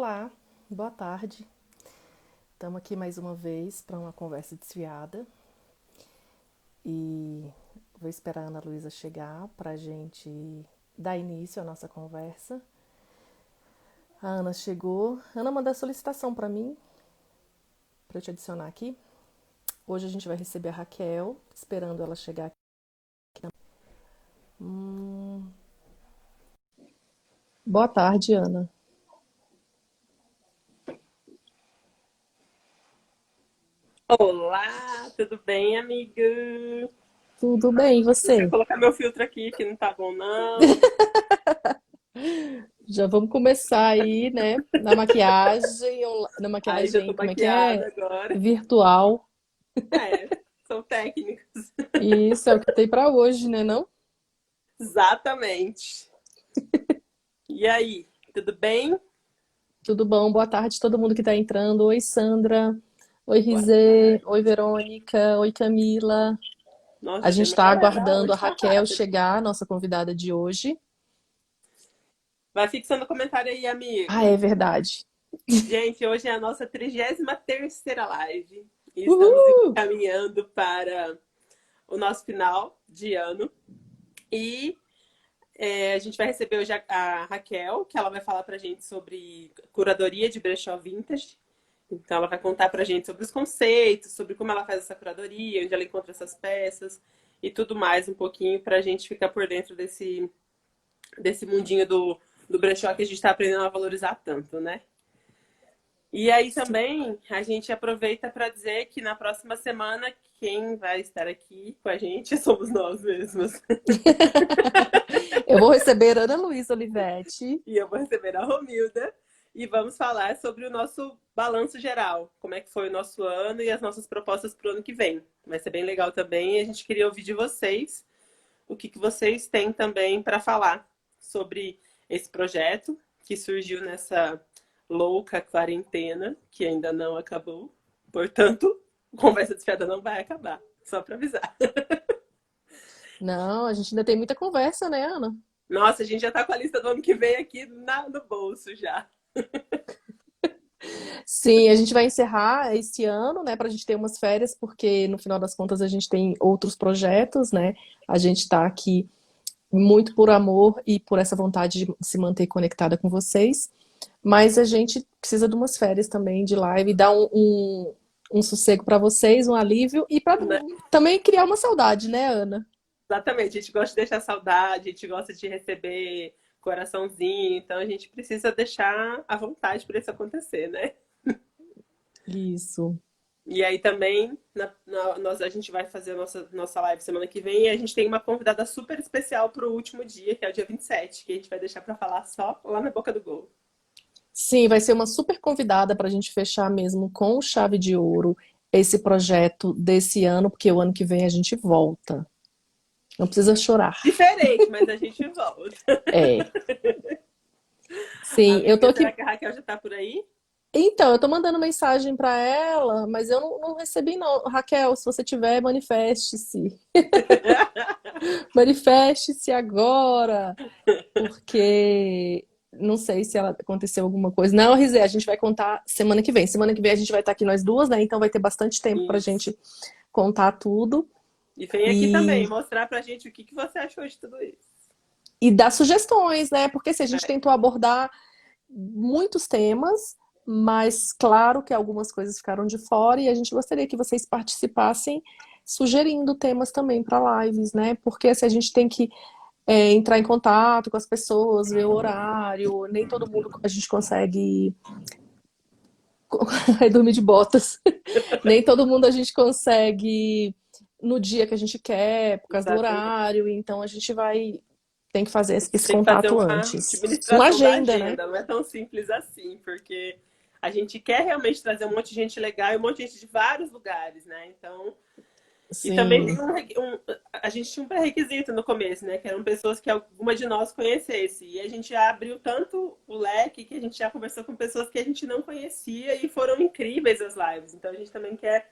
Olá, boa tarde. Estamos aqui mais uma vez para uma conversa desfiada e vou esperar a Ana Luísa chegar para a gente dar início à nossa conversa. A Ana chegou. Ana, manda a solicitação para mim, para eu te adicionar aqui. Hoje a gente vai receber a Raquel, esperando ela chegar aqui. Hum, Boa tarde, Ana. Olá, tudo bem, amiga? Tudo bem, e Deixa eu você? colocar meu filtro aqui, que não tá bom, não. Já vamos começar aí, né? Na Ai, já tô maquiagem, como é que maquiada é? agora. Virtual. É, são técnicos. E isso é o que tem para hoje, né, não? Exatamente. E aí, tudo bem? Tudo bom? Boa tarde a todo mundo que está entrando. Oi, Sandra. Oi, Boa Rizê. tarde. Oi, Verônica. Oi, Camila. Nossa, A já tem gente uma está galera aguardando a hoje, tá Raquel rápido. chegar, nossa convidada de hoje. Vai fixando comentário aí, Ah, amiga. é verdade. Gente, hoje é a nossa 33ª live. E estamos Uhul! caminhando para o nosso final de ano. E a gente vai receber hoje a Raquel, que ela vai falar pra gente sobre curadoria de brechó vintage. Então, ela vai contar pra gente sobre os conceitos, sobre como ela faz essa curadoria, onde ela encontra essas peças e tudo mais um pouquinho pra gente ficar por dentro desse mundinho do brechó que a gente tá aprendendo a valorizar tanto, né? E aí também a gente aproveita para dizer que na próxima semana quem vai estar aqui com a gente somos nós mesmos. Eu vou receber Ana Luísa Olivetti. E eu vou receber a Romilda e vamos falar sobre o nosso balanço geral, como é que foi o nosso ano e as nossas propostas para o ano que vem. Vai ser bem legal também e a gente queria ouvir de vocês o que vocês têm também para falar sobre esse projeto que surgiu nessa louca quarentena que ainda não acabou. Portanto, conversa desfiada não vai acabar, só para avisar. Não, a gente ainda tem muita conversa, né, Ana? Nossa, a gente já está com a lista do ano que vem aqui no bolso já. Sim, a gente vai encerrar esse ano, né, para a gente ter umas férias, porque no final das contas a gente tem outros projetos, né? A gente está aqui muito por amor e por essa vontade de se manter conectada com vocês. Mas a gente precisa de umas férias também de live, dar um sossego para vocês, um alívio e para Né? também criar uma saudade, né, Ana? Exatamente, a gente gosta de deixar saudade, a gente gosta de receber coraçãozinho, então a gente precisa deixar à vontade para isso acontecer, né? Isso. E aí também a gente vai fazer a nossa live semana que vem e a gente tem uma convidada super especial para o último dia, que é o dia 27, que a gente vai deixar para falar só lá na boca do gol. Sim, vai ser uma super convidada para a gente fechar mesmo com chave de ouro esse projeto desse ano, porque o ano que vem a gente volta. Não precisa chorar. Diferente, mas a gente volta. É. Sim, eu tô Amiga, será aqui. que a Raquel já tá por aí? Então, eu tô mandando mensagem para ela, mas eu não recebi, não. Raquel, se você tiver, manifeste-se. Manifeste-se agora, porque não sei se ela aconteceu alguma coisa. Não, Rizé, a gente vai contar semana que vem. Semana que vem a gente vai estar aqui nós duas, né? Então vai ter bastante tempo pra Isso. gente contar tudo E vem aqui também e, mostrar pra gente o que você achou de tudo isso. e dar sugestões, né? Porque assim, a gente É. tentou abordar muitos temas, mas claro que algumas coisas ficaram de fora e a gente gostaria que vocês participassem sugerindo temas também para lives, né? Porque assim, a gente tem que entrar em contato com as pessoas, ver o horário, nem todo mundo a gente consegue dormir de botas, nem todo mundo a gente consegue no dia que a gente quer, por causa do Exatamente. horário, então a gente vai tem que fazer A gente esse tem que fazer contato uma antes. Uma administração da agenda, né? agenda, não é tão simples assim, porque a gente quer realmente trazer um monte de gente legal e um monte de gente de vários lugares, né? Então, e também tem Sim, a gente tinha um pré-requisito no começo, né? Que eram pessoas que alguma de nós conhecesse. E a gente já abriu tanto o leque que a gente já conversou com pessoas que a gente não conhecia e foram incríveis as lives. Então a gente também quer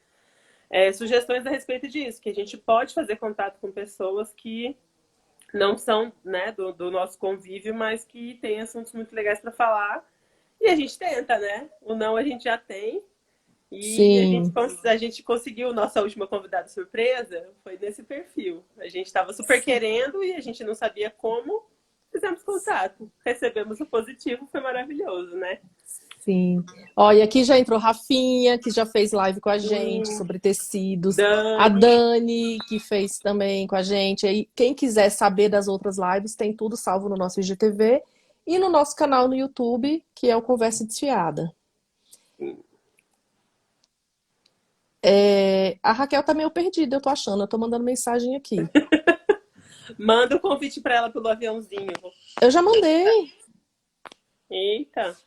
sugestões a respeito disso, que a gente pode fazer contato com pessoas que não são, né, do nosso convívio, mas que têm assuntos muito legais para falar E a gente tenta, né? O não a gente já tem. E Sim, a gente conseguiu, nossa última convidada surpresa foi desse perfil. A gente estava super querendo e a gente não sabia como. Fizemos contato. Recebemos o positivo, foi maravilhoso, né? sim. Ó, e aqui já entrou Rafinha, que já fez live com a gente Sim, sobre tecidos. A Dani. Dani, que fez também com a gente. Aí, quem quiser saber das outras lives, tem tudo salvo no nosso IGTV e no nosso canal no YouTube, que é o Conversa Desfiada. A Raquel tá meio perdida, eu tô achando. Eu tô mandando mensagem aqui. Manda o convite para ela pelo aviãozinho. Eu já mandei. Eita.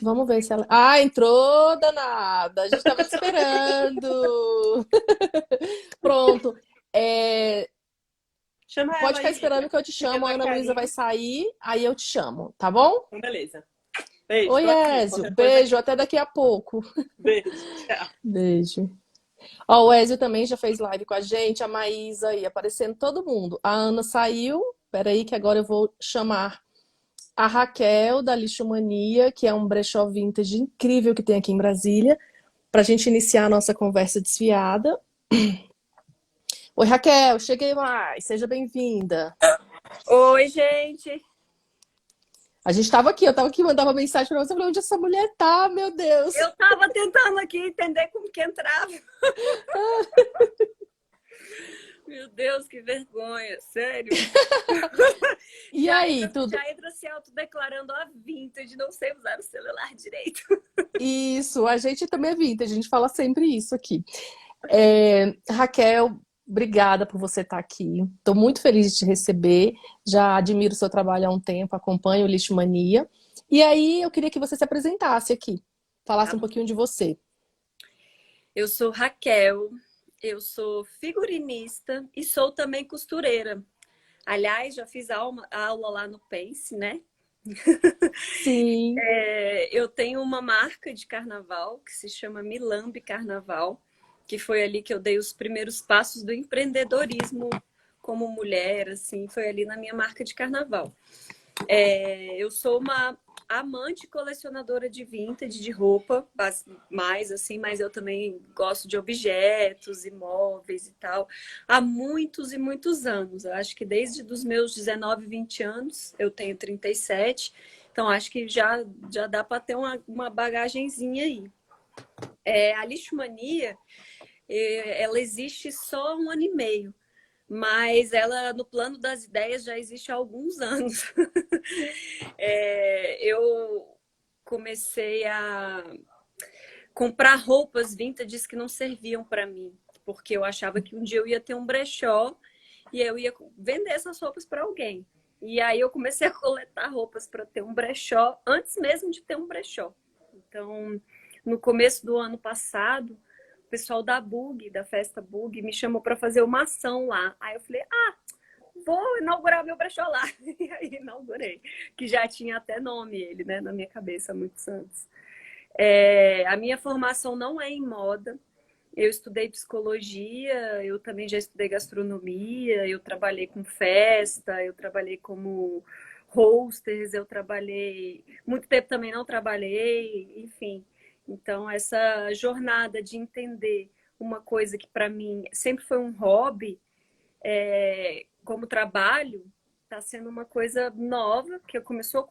Vamos ver se ela. Ah, entrou, danada. A gente tava te esperando. Pronto. É, Chama Pode ela ficar aí, esperando Lívia. que eu te Fica chamo. A na Ana Luísa vai carinha. sair, aí eu te chamo, tá bom? Então, beleza. Beijo, Oi, tô aqui. Ézio. Qualquer coisa Beijo, aqui. até daqui a pouco. Beijo. Tchau. Beijo. Ó, o Ézio também já fez live com a gente, a Maísa aí, aparecendo todo mundo. A Ana saiu. Peraí, que agora eu vou chamar a Raquel, da Lixo Mania, que é um brechó vintage incrível que tem aqui em Brasília, pra gente iniciar a nossa conversa desfiada. Oi, Raquel, cheguei mais. Seja bem-vinda. Oi, gente. A gente estava aqui, eu estava aqui, mandava mensagem para você, eu falei, onde essa mulher tá, meu Deus? Eu tava tentando aqui entender como que entrava. Meu Deus, que vergonha, sério. E aí, tudo? Já entra se autodeclarando a vintage, não sei usar o celular direito. Isso, a gente também é vintage, a gente fala sempre isso aqui. Raquel, obrigada por você estar aqui. Estou muito feliz de te receber. Já admiro o seu trabalho há um tempo, acompanho o Lixo Mania. E aí, eu queria que você se apresentasse aqui, falasse Tá um bom. pouquinho de você. Eu sou Raquel, eu sou figurinista e sou também costureira. Aliás, já fiz aula lá no Pense, né? Sim, Eu tenho uma marca de carnaval que se chama Milambe Carnaval, que foi ali que eu dei os primeiros passos do empreendedorismo como mulher, assim, foi ali na minha marca de carnaval. Eu sou uma amante colecionadora de vintage, de roupa, mais assim, mas eu também gosto de objetos, imóveis e tal, há muitos e muitos anos. Eu acho que desde os meus 19, 20 anos, eu tenho 37, então acho que já dá para ter uma bagagenzinha aí. A Lixomania, ela existe só 1 ano e meio, mas ela, no plano das ideias, já existe há alguns anos. Eu comecei a comprar roupas vintage que não serviam para mim, porque eu achava que um dia eu ia ter um brechó e eu ia vender essas roupas para alguém. E aí eu comecei a coletar roupas para ter um brechó antes mesmo de ter um brechó. Então, no começo do ano passado, o pessoal da Bug, da festa Bug, me chamou para fazer uma ação lá. Aí eu falei, vou inaugurar meu brechó lá. E aí inaugurei, que já tinha até nome ele, né, na minha cabeça há muitos anos. A minha formação não é em moda. Eu estudei psicologia, eu também já estudei gastronomia, eu trabalhei com festa, eu trabalhei como hostess, eu trabalhei... Muito tempo também não trabalhei, enfim. Então, essa jornada de entender uma coisa que para mim sempre foi um hobby, como trabalho, está sendo uma coisa nova, que começou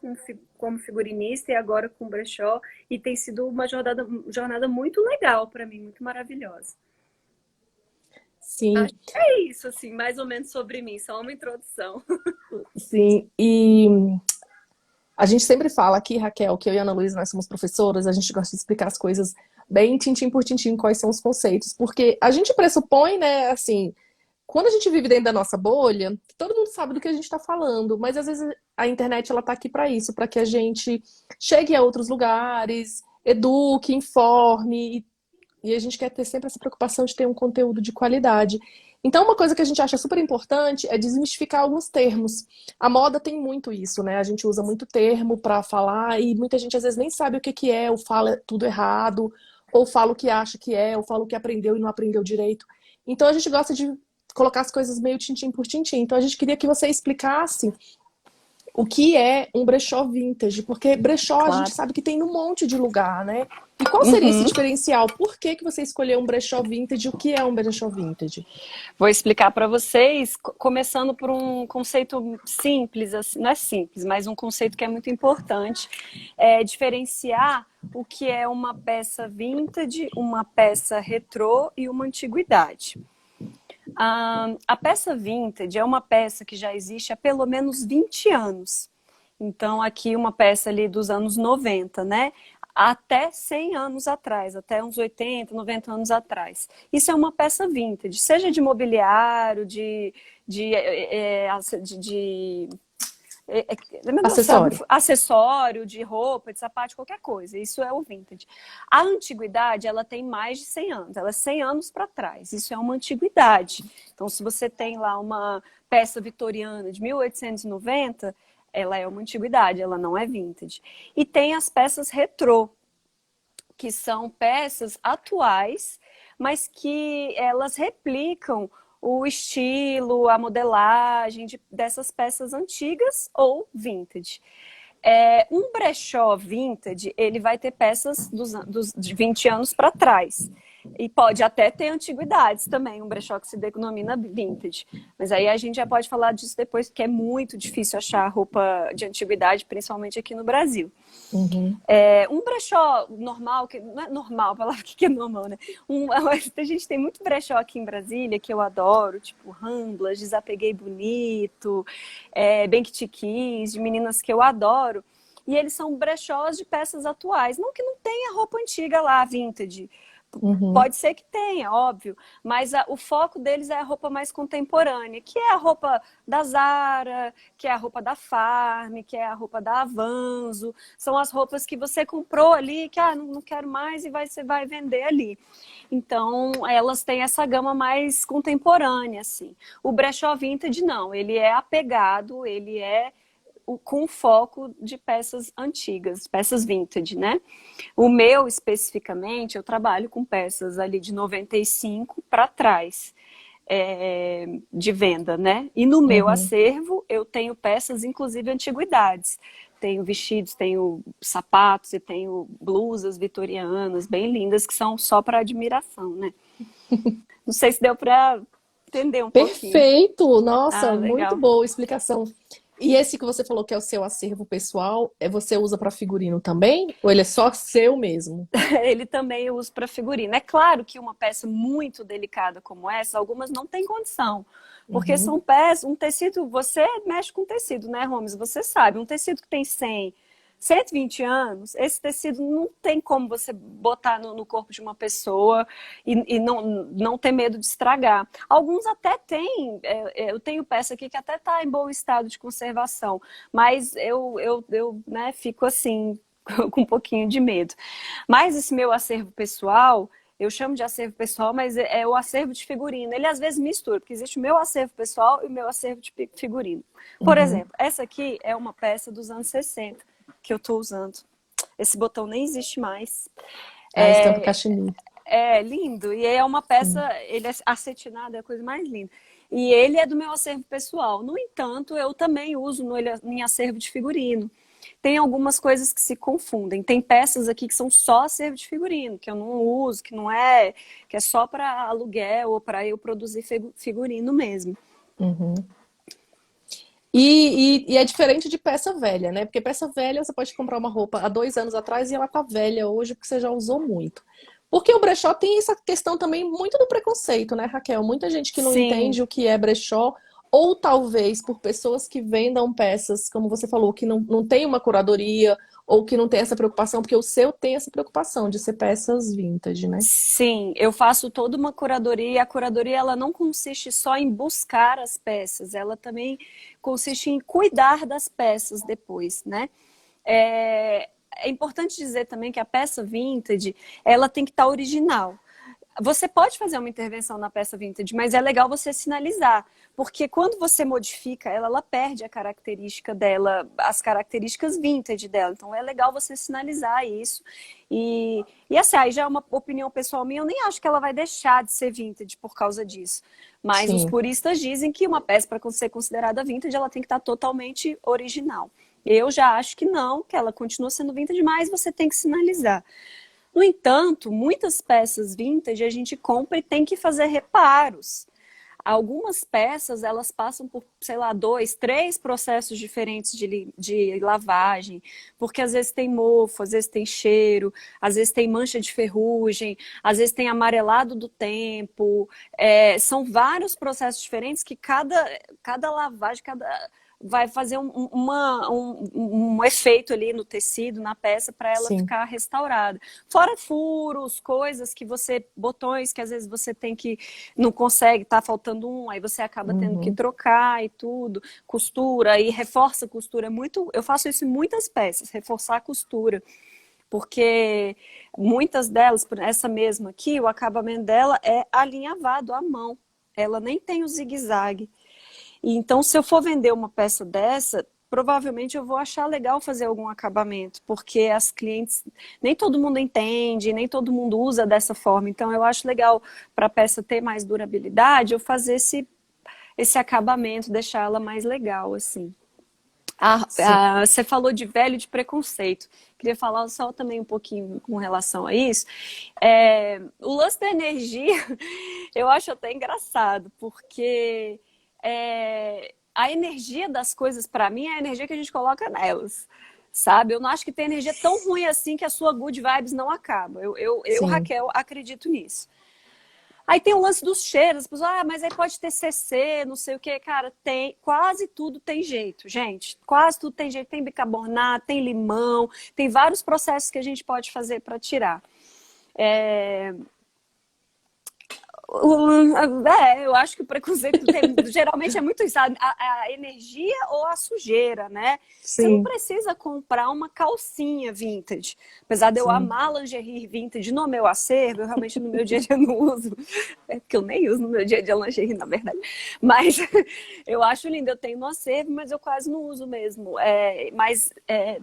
como figurinista e agora com brechó, e tem sido uma jornada muito legal para mim, muito maravilhosa. sim, Acho que é isso, assim, mais ou menos sobre mim, só uma introdução. sim. E a gente sempre fala aqui, Raquel, que eu e a Ana Luísa, nós somos professoras, a gente gosta de explicar as coisas bem tintim por tintim, quais são os conceitos, porque a gente pressupõe, né, assim, quando a gente vive dentro da nossa bolha, todo mundo sabe do que a gente está falando, mas às vezes a internet ela tá aqui para isso, para que a gente chegue a outros lugares, eduque, informe, e a gente quer ter sempre essa preocupação de ter um conteúdo de qualidade. Então, uma coisa que a gente acha super importante é desmistificar alguns termos. A moda tem muito isso, né? A gente usa muito termo para falar e muita gente às vezes nem sabe o que que é, ou fala tudo errado, ou fala o que acha que é, ou fala o que aprendeu e não aprendeu direito. Então, a gente gosta de colocar as coisas meio tintim por tintim. Então, a gente queria que você explicasse o que é um brechó vintage, porque brechó a gente Claro. sabe que tem num monte de lugar, né? E qual seria esse Uhum. diferencial? Por que que você escolheu um brechó vintage? O que é um brechó vintage? Vou explicar para vocês, começando por um conceito simples, assim, não é simples, mas um conceito que é muito importante, é diferenciar o que é uma peça vintage, uma peça retrô e uma antiguidade. A peça vintage é uma peça que já existe há pelo menos 20 anos. Então, aqui uma peça ali dos anos 90, né? Até 100 anos atrás, até uns 80, 90 anos atrás. Isso é uma peça vintage, seja de mobiliário, de meu Deus do céu, Acessório. acessório, de roupa, de sapato, qualquer coisa. Isso é o vintage. A antiguidade, ela tem mais de 100 anos. Ela é 100 anos para trás. Isso é uma antiguidade. Então, se você tem lá uma peça vitoriana de 1890, ela é uma antiguidade, ela não é vintage. E tem as peças retrô, que são peças atuais, mas que elas replicam o estilo, a modelagem dessas peças antigas ou vintage. Um brechó vintage, ele vai ter peças de 20 anos para trás. E pode até ter antiguidades também, um brechó que se denomina vintage. Mas aí a gente já pode falar disso depois, porque é muito difícil achar roupa de antiguidade, principalmente aqui no Brasil. Uhum. Um brechó normal, que não é normal, a palavra que é normal, né? A gente tem muito brechó aqui em Brasília que eu adoro, tipo Ramblas, Desapeguei Bonito, Bank Chiquis, de meninas que eu adoro. E eles são brechós de peças atuais. Não que não tenha roupa antiga lá, vintage. Uhum. Pode ser que tenha, óbvio, mas o foco deles é a roupa mais contemporânea, que é a roupa da Zara, que é a roupa da Farm, que é a roupa da Avanzo. São as roupas que você comprou ali, que não quero mais e você vai vender ali. Então, elas têm essa gama mais contemporânea, assim. O brechó vintage, não, ele é apegado, ele é com foco de peças antigas, peças vintage, né? O meu, especificamente, eu trabalho com peças ali de 95 para trás, de venda, né? E no meu Uhum. acervo, eu tenho peças, inclusive antiguidades. Tenho vestidos, tenho sapatos e tenho blusas vitorianas, bem lindas, que são só para admiração, né? Não sei se deu para entender um pouquinho. Perfeito! Ah, Nossa, muito legal. boa explicação. E esse que você falou que é o seu acervo pessoal, você usa para figurino também? Ou ele é só seu mesmo? Ele também eu uso para figurino. É claro que uma peça muito delicada como essa, algumas não tem condição. Porque Uhum. são peças, um tecido, você mexe com tecido, né, Holmes? Você sabe, um tecido que tem 100, 120 anos, esse tecido não tem como você botar no corpo de uma pessoa e não ter medo de estragar. Alguns até têm, eu tenho peça aqui que até está em bom estado de conservação, mas eu né, fico assim, com um pouquinho de medo. Mas esse meu acervo pessoal, eu chamo de acervo pessoal, mas é o acervo de figurino. Ele às vezes mistura, porque existe o meu acervo pessoal e o meu acervo de figurino. Por Uhum. exemplo, essa aqui é uma peça dos anos 60 que eu estou usando. Esse botão nem existe mais. A estampa É, cachemir. é lindo. E é uma Sim. peça, ele é acetinado, é a coisa mais linda. E ele é do meu acervo pessoal. No entanto, eu também uso em acervo de figurino. Tem algumas coisas que se confundem. Tem peças aqui que são só acervo de figurino, que eu não uso, que é só para aluguel ou para eu produzir figurino mesmo. Uhum. E é diferente de peça velha, né? Porque peça velha você pode comprar uma roupa há 2 anos atrás e ela tá velha hoje porque você já usou muito. Porque o brechó tem essa questão também muito do preconceito, né, Raquel? Muita gente que não Sim, entende o que é brechó, ou talvez por pessoas que vendam peças, como você falou, que não tem uma curadoria, ou que não tem essa preocupação, porque o seu tem essa preocupação de ser peças vintage, né? sim, eu faço toda uma curadoria e a curadoria ela não consiste só em buscar as peças, ela também consiste em cuidar das peças depois, né? É importante dizer também que a peça vintage, ela tem que estar original. você pode fazer uma intervenção na peça vintage, mas é legal você sinalizar, porque quando você modifica ela, ela perde a característica dela, as características vintage dela. Então é legal você sinalizar isso. E assim, aí já é uma opinião pessoal minha, eu nem acho que ela vai deixar de ser vintage por causa disso. Mas os Sim, puristas dizem que uma peça, para ser considerada vintage, ela tem que estar totalmente original. Eu já acho que não, que ela continua sendo vintage, mas você tem que sinalizar. No entanto, muitas peças vintage a gente compra e tem que fazer reparos. Algumas peças, elas passam por, sei lá, 2, 3 processos diferentes de lavagem, porque às vezes tem mofo, às vezes tem cheiro, às vezes tem mancha de ferrugem, às vezes tem amarelado do tempo. São vários processos diferentes que cada lavagem, vai fazer um efeito ali no tecido, na peça, para ela sim. ficar restaurada. Fora furos, coisas que botões que às vezes você tem que, não consegue, tá faltando um, aí você acaba tendo que Uhum. trocar e tudo, costura, e reforça a costura, eu faço isso em muitas peças, reforçar a costura, porque muitas delas, essa mesma aqui, o acabamento dela é alinhavado à mão, ela nem tem o zigue-zague. Então, se eu for vender uma peça dessa, provavelmente eu vou achar legal fazer algum acabamento, porque as clientes, nem todo mundo entende, nem todo mundo usa dessa forma. Então, eu acho legal, para a peça ter mais durabilidade, eu fazer esse acabamento, deixar ela mais legal, assim. Sim. Você falou de velho de preconceito. Queria falar só também um pouquinho com relação a isso. O lance da energia, eu acho até engraçado, porque a energia das coisas, para mim, é a energia que a gente coloca nelas. Sabe? Eu não acho que tem energia tão ruim assim que a sua good vibes não acaba. Sim. Raquel, acredito nisso. Aí tem o lance dos cheiros, as pessoas, mas aí pode ter CC, não sei o que, cara, quase tudo tem jeito, gente, quase tudo tem jeito, tem bicarbonato, tem limão, tem vários processos que a gente pode fazer para tirar. Eu acho que o preconceito geralmente é muito isso, a energia ou a sujeira, né? Você não Sim. precisa comprar uma calcinha vintage. Apesar de eu Sim. amar lingerie vintage no meu acervo, eu realmente no meu dia a dia não uso. É porque eu nem uso no meu dia a dia lingerie, na verdade. Mas eu acho lindo, eu tenho no acervo, mas eu quase não uso mesmo.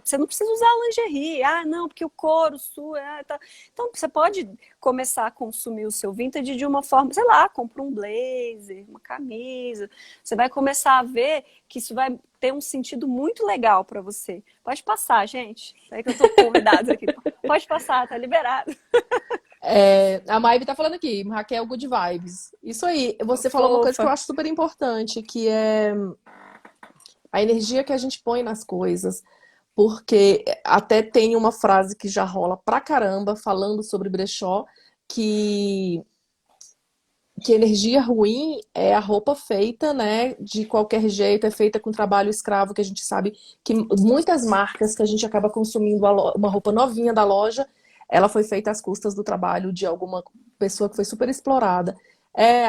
Você não precisa usar lingerie. Ah, não, porque o couro sua... Tá. Então, você pode começar a consumir o seu vintage de uma forma, sei lá, compra um blazer, uma camisa. Você vai começar a ver que isso vai ter um sentido muito legal para você. Pode passar, gente. Sei que eu tô convidada aqui. Pode passar, tá liberado. A Maíve tá falando aqui, Raquel Good Vibes. Isso aí, você falou uma coisa que eu Fofa. acho super importante, que é a energia que a gente põe nas coisas. Porque até tem uma frase que já rola pra caramba falando sobre brechó, que energia ruim é a roupa feita, né, de qualquer jeito, é feita com trabalho escravo, que a gente sabe que muitas marcas que a gente acaba consumindo uma roupa novinha da loja, ela foi feita às custas do trabalho de alguma pessoa que foi super explorada.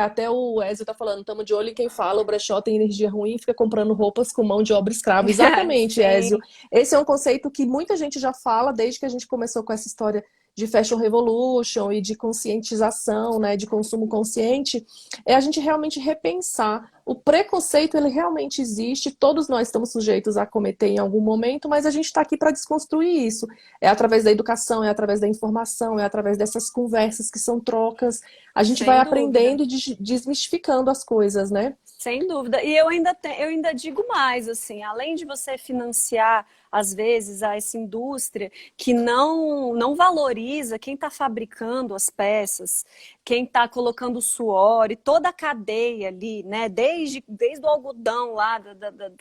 Até o Ezio tá falando, estamos de olho em quem fala, o brechó tem energia ruim e fica comprando roupas com mão de obra escrava. Exatamente, Ezio. Sim, Esse é um conceito que muita gente já fala desde que a gente começou com essa história de Fashion Revolution e de conscientização, né, de consumo consciente, é a gente realmente repensar. O preconceito, ele realmente existe, todos nós estamos sujeitos a cometer em algum momento, mas a gente está aqui para desconstruir isso. É através da educação, é através da informação, é através dessas conversas que são trocas. A gente vai sem dúvida. aprendendo e desmistificando as coisas, né? Sem dúvida. E eu ainda digo mais, assim, além de você financiar, às vezes, essa indústria que não valoriza quem está fabricando as peças, quem está colocando o suor e toda a cadeia ali, né? Desde o algodão lá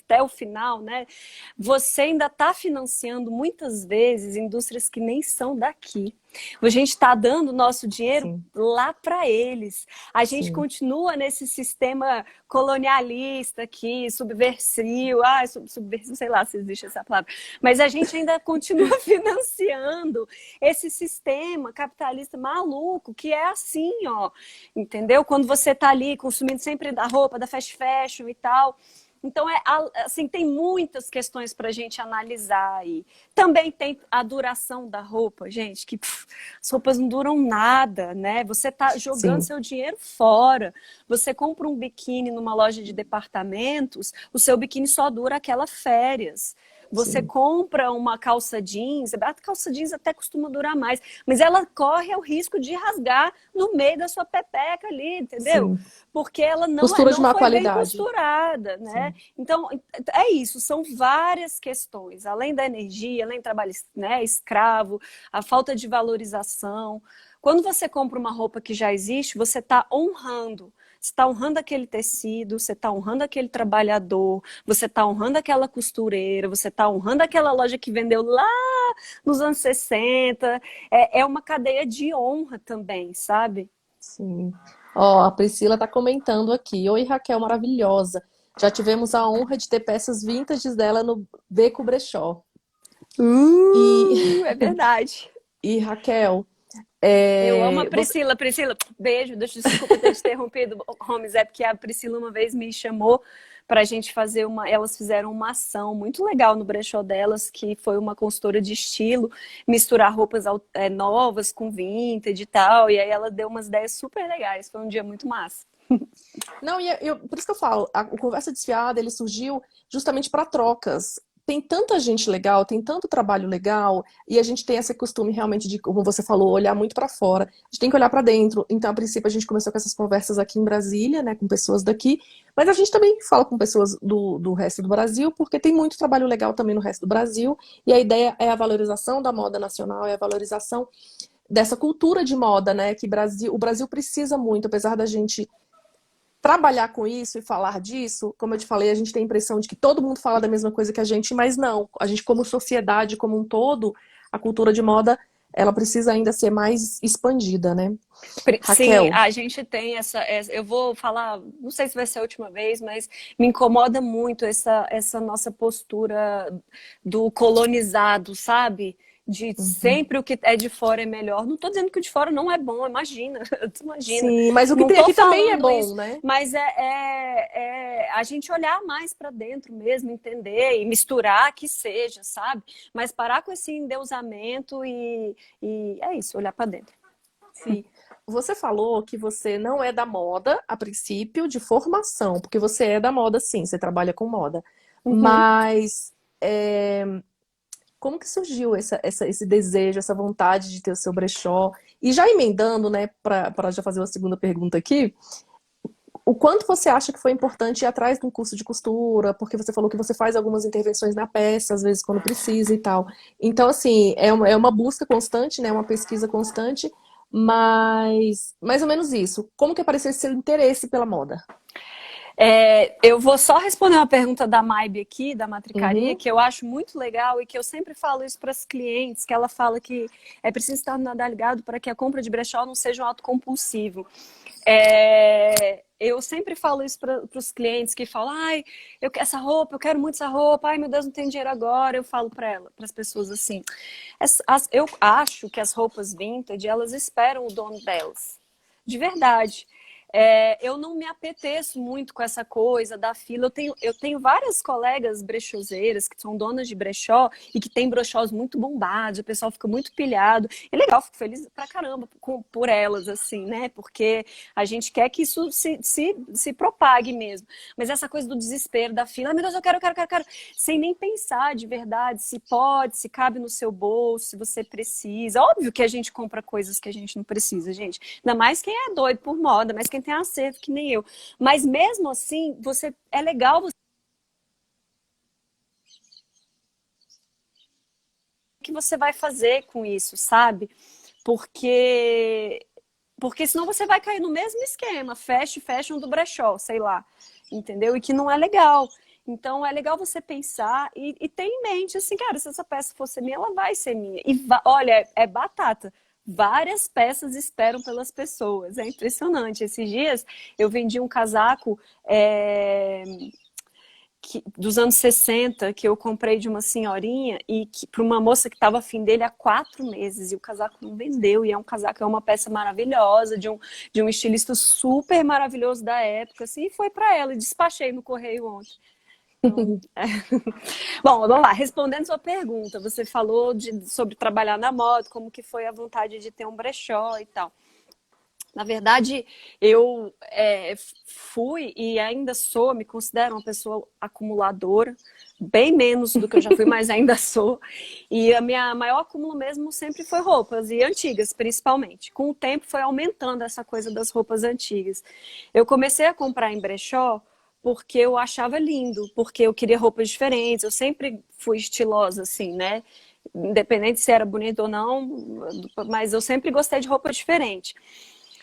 até o final, né? Você ainda está financiando, muitas vezes, indústrias que nem são daqui. A gente está dando o nosso dinheiro Sim, lá para eles. A gente sim. continua nesse sistema colonialista aqui, subversivo, subversivo, sei lá se existe essa palavra, mas a gente ainda continua financiando esse sistema capitalista maluco, que é assim, ó, entendeu? Quando você tá ali consumindo sempre da roupa, da fast fashion e tal, Então, assim, tem muitas questões para a gente analisar aí. Também tem a duração da roupa, gente, que as roupas não duram nada, né? Você tá jogando Sim, seu dinheiro fora. Você compra um biquíni numa loja de departamentos, o seu biquíni só dura aquela férias. Você sim, compra uma calça jeans, a calça jeans até costuma durar mais, mas ela corre o risco de rasgar no meio da sua pepeca ali, entendeu? sim. Porque ela Costura de não má foi bem qualidade. costurada, né? Sim, Então, é isso, são várias questões, além da energia, além do trabalho, né, escravo, a falta de valorização. Quando você compra uma roupa que já existe, você está honrando. Você está honrando aquele tecido, você está honrando aquele trabalhador, você está honrando aquela costureira, você está honrando aquela loja que vendeu lá nos anos 60. É uma cadeia de honra também, sabe? sim. Ó, a Priscila está comentando aqui. Oi, Raquel, maravilhosa. Já tivemos a honra de ter peças vintages dela no Beco Brechó. E, É verdade. e Raquel, Eu amo a você... Priscila. Priscila, beijo. Desculpa ter te interrompido, Holmes. É porque a Priscila uma vez me chamou para a gente fazer uma. Elas fizeram uma ação muito legal no brechó delas, que foi uma consultora de estilo, misturar roupas novas com vintage e tal. E aí ela deu umas ideias super legais. Foi um dia muito massa. Não, por isso que eu falo, o Conversa Desfiada, ele surgiu justamente para trocas. Tem tanta gente legal, tem tanto trabalho legal, e a gente tem esse costume realmente de, como você falou, olhar muito para fora. A gente tem que olhar para dentro. Então, a princípio, a gente começou com essas conversas aqui em Brasília, né, com pessoas daqui, mas a gente também fala com pessoas do resto do Brasil, porque tem muito trabalho legal também no resto do Brasil, e a ideia é a valorização da moda nacional, é a valorização dessa cultura de moda, né, que o Brasil precisa muito, apesar da gente trabalhar com isso e falar disso, como eu te falei, a gente tem a impressão de que todo mundo fala da mesma coisa que a gente, mas não. A gente, como sociedade, como um todo, a cultura de moda, ela precisa ainda ser mais expandida, né? Sim, Raquel, a gente tem eu vou falar, não sei se vai ser a última vez, mas me incomoda muito essa nossa postura do colonizado, sabe? De uhum. sempre o que é de fora é melhor. Não estou dizendo que o de fora não é bom, imagina, tu imagina. Sim, mas o que Não tem estou aqui também é falando bom, isso, né? mas é a gente olhar mais para dentro mesmo, entender e misturar que seja, sabe? Mas parar com esse endeusamento e é isso, olhar para dentro. Sim. Você falou que você não é da moda, a princípio, de formação, porque você é da moda, sim, você trabalha com moda. Uhum. Mas como que surgiu esse desejo, essa vontade de ter o seu brechó? E já emendando, né, para já fazer uma segunda pergunta aqui, o quanto você acha que foi importante ir atrás de um curso de costura? Porque você falou que você faz algumas intervenções na peça, às vezes quando precisa e tal. Então, assim, é uma busca constante, né, uma pesquisa constante, mas mais ou menos isso. Como que apareceu esse seu interesse pela moda? Eu vou só responder uma pergunta da Maib aqui, da Matricaria, Uhum, que eu acho muito legal e que eu sempre falo isso para as clientes, que ela fala que é preciso estar nada ligado para que a compra de brechó não seja um ato compulsivo. Eu sempre falo isso para os clientes que falam, ai, essa roupa, eu quero muito essa roupa, ai meu Deus, não tenho dinheiro agora. Eu falo para as pessoas assim, eu acho que as roupas vintage, elas esperam o dono delas. De verdade. Eu não me apeteço muito com essa coisa da fila. Eu tenho várias colegas brechozeiras que são donas de brechó e que têm brechós muito bombados, o pessoal fica muito pilhado. É legal, fico feliz pra caramba por elas, assim, né? Porque a gente quer que isso se propague mesmo. Mas essa coisa do desespero, da fila, meu Deus, eu quero, sem nem pensar de verdade se pode, se cabe no seu bolso, se você precisa. Óbvio que a gente compra coisas que a gente não precisa, gente. Ainda mais quem é doido por moda, mas quem tem acerto, que nem eu. Mas mesmo assim, é legal o que você vai fazer com isso, sabe? Porque senão você vai cair no mesmo esquema, fast fashion do brechó, sei lá, entendeu? E que não é legal. Então é legal você pensar e ter em mente assim, cara, se essa peça fosse minha, ela vai ser minha. E olha, é batata. Várias peças esperam pelas pessoas. É impressionante. Esses dias eu vendi um casaco dos anos 60 que eu comprei de uma senhorinha e para uma moça que estava afim dele há 4 meses e o casaco não vendeu. E é um casaco, é uma peça maravilhosa, de um estilista super maravilhoso da época. Assim, e foi para ela. E despachei no correio ontem. Bom, vamos lá. Respondendo sua pergunta, você falou sobre trabalhar na moda, como que foi a vontade de ter um brechó e tal. Na verdade, eu fui e ainda sou, me considero uma pessoa acumuladora, bem menos do que eu já fui, mas ainda sou. E a minha maior acúmulo mesmo sempre foi roupas, e antigas principalmente. Com o tempo foi aumentando essa coisa das roupas antigas. Eu comecei a comprar em brechó porque eu achava lindo, porque eu queria roupas diferentes, eu sempre fui estilosa assim, né? Independente se era bonito ou não, mas eu sempre gostei de roupa diferente.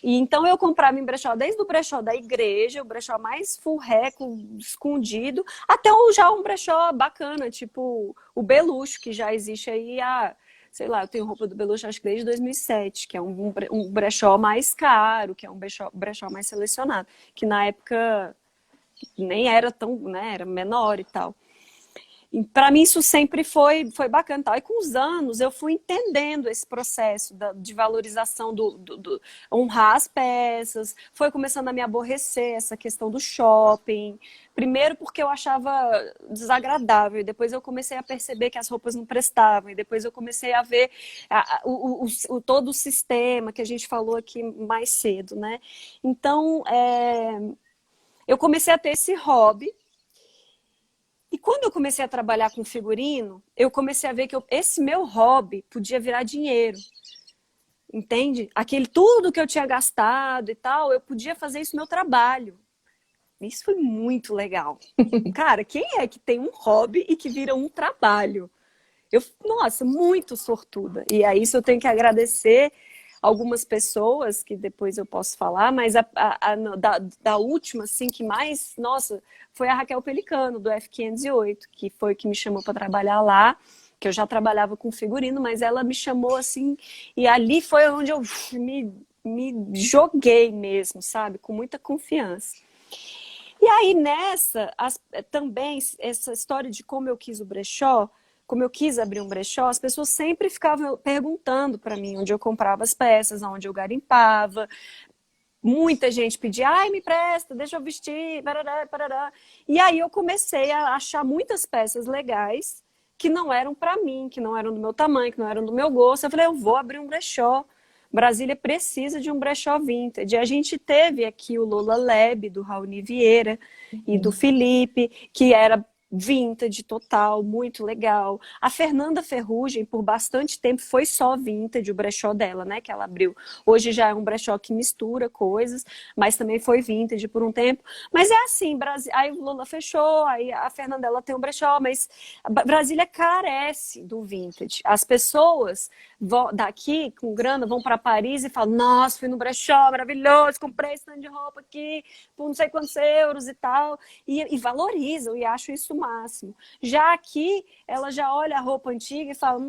E então eu comprava em brechó, desde o brechó da igreja, o brechó mais furreco, escondido, até já um brechó bacana, tipo o Belucho, que já existe aí há, sei lá, eu tenho roupa do Belucho acho que desde 2007, que é um brechó mais caro, que é um brechó mais selecionado, que na época nem era tão, né, era menor e tal. Para mim isso sempre foi bacana. Tal. E com os anos eu fui entendendo esse processo de valorização honrar as peças, foi começando a me aborrecer essa questão do shopping. Primeiro porque eu achava desagradável, e depois eu comecei a perceber que as roupas não prestavam, e depois eu comecei a ver todo o sistema que a gente falou aqui mais cedo, né? Então, eu comecei a ter esse hobby. E quando eu comecei a trabalhar com figurino, eu comecei a ver que esse meu hobby podia virar dinheiro. Entende? Tudo que eu tinha gastado e tal, eu podia fazer isso no meu trabalho. Isso foi muito legal. Cara, quem é que tem um hobby e que vira um trabalho? Nossa, muito sortuda. E a isso eu tenho que agradecer algumas pessoas, que depois eu posso falar, mas da última, assim, que mais, nossa, foi a Raquel Pelicano, do F508, que foi que me chamou para trabalhar lá, que eu já trabalhava com figurino, mas ela me chamou, assim, e ali foi onde eu me joguei mesmo, sabe, com muita confiança. E aí também, essa história de como eu quis o brechó, como eu quis abrir um brechó, as pessoas sempre ficavam perguntando para mim onde eu comprava as peças, onde eu garimpava. Muita gente pedia, ai, me empresta, deixa eu vestir, parará, parará. E aí eu comecei a achar muitas peças legais que não eram para mim, que não eram do meu tamanho, que não eram do meu gosto. Eu falei, eu vou abrir um brechó. Brasília precisa de um brechó vintage. A gente teve aqui o Lola Lab, do Raoni Vieira e do Felipe, que era vintage total, muito legal. A Fernanda Ferrugem, por bastante tempo, foi só vintage, o brechó dela, né, que ela abriu. Hoje já é um brechó que mistura coisas, mas também foi vintage por um tempo. Mas é assim, aí o Lula fechou, aí a Fernanda ela tem um brechó, mas Brasília carece do vintage. As pessoas daqui, com grana, vão para Paris e falam, nossa, fui no brechó, maravilhoso, comprei esse tanto de roupa aqui, por não sei quantos euros e tal, e valorizam, e acho isso máximo. Já aqui, ela já olha a roupa antiga e fala,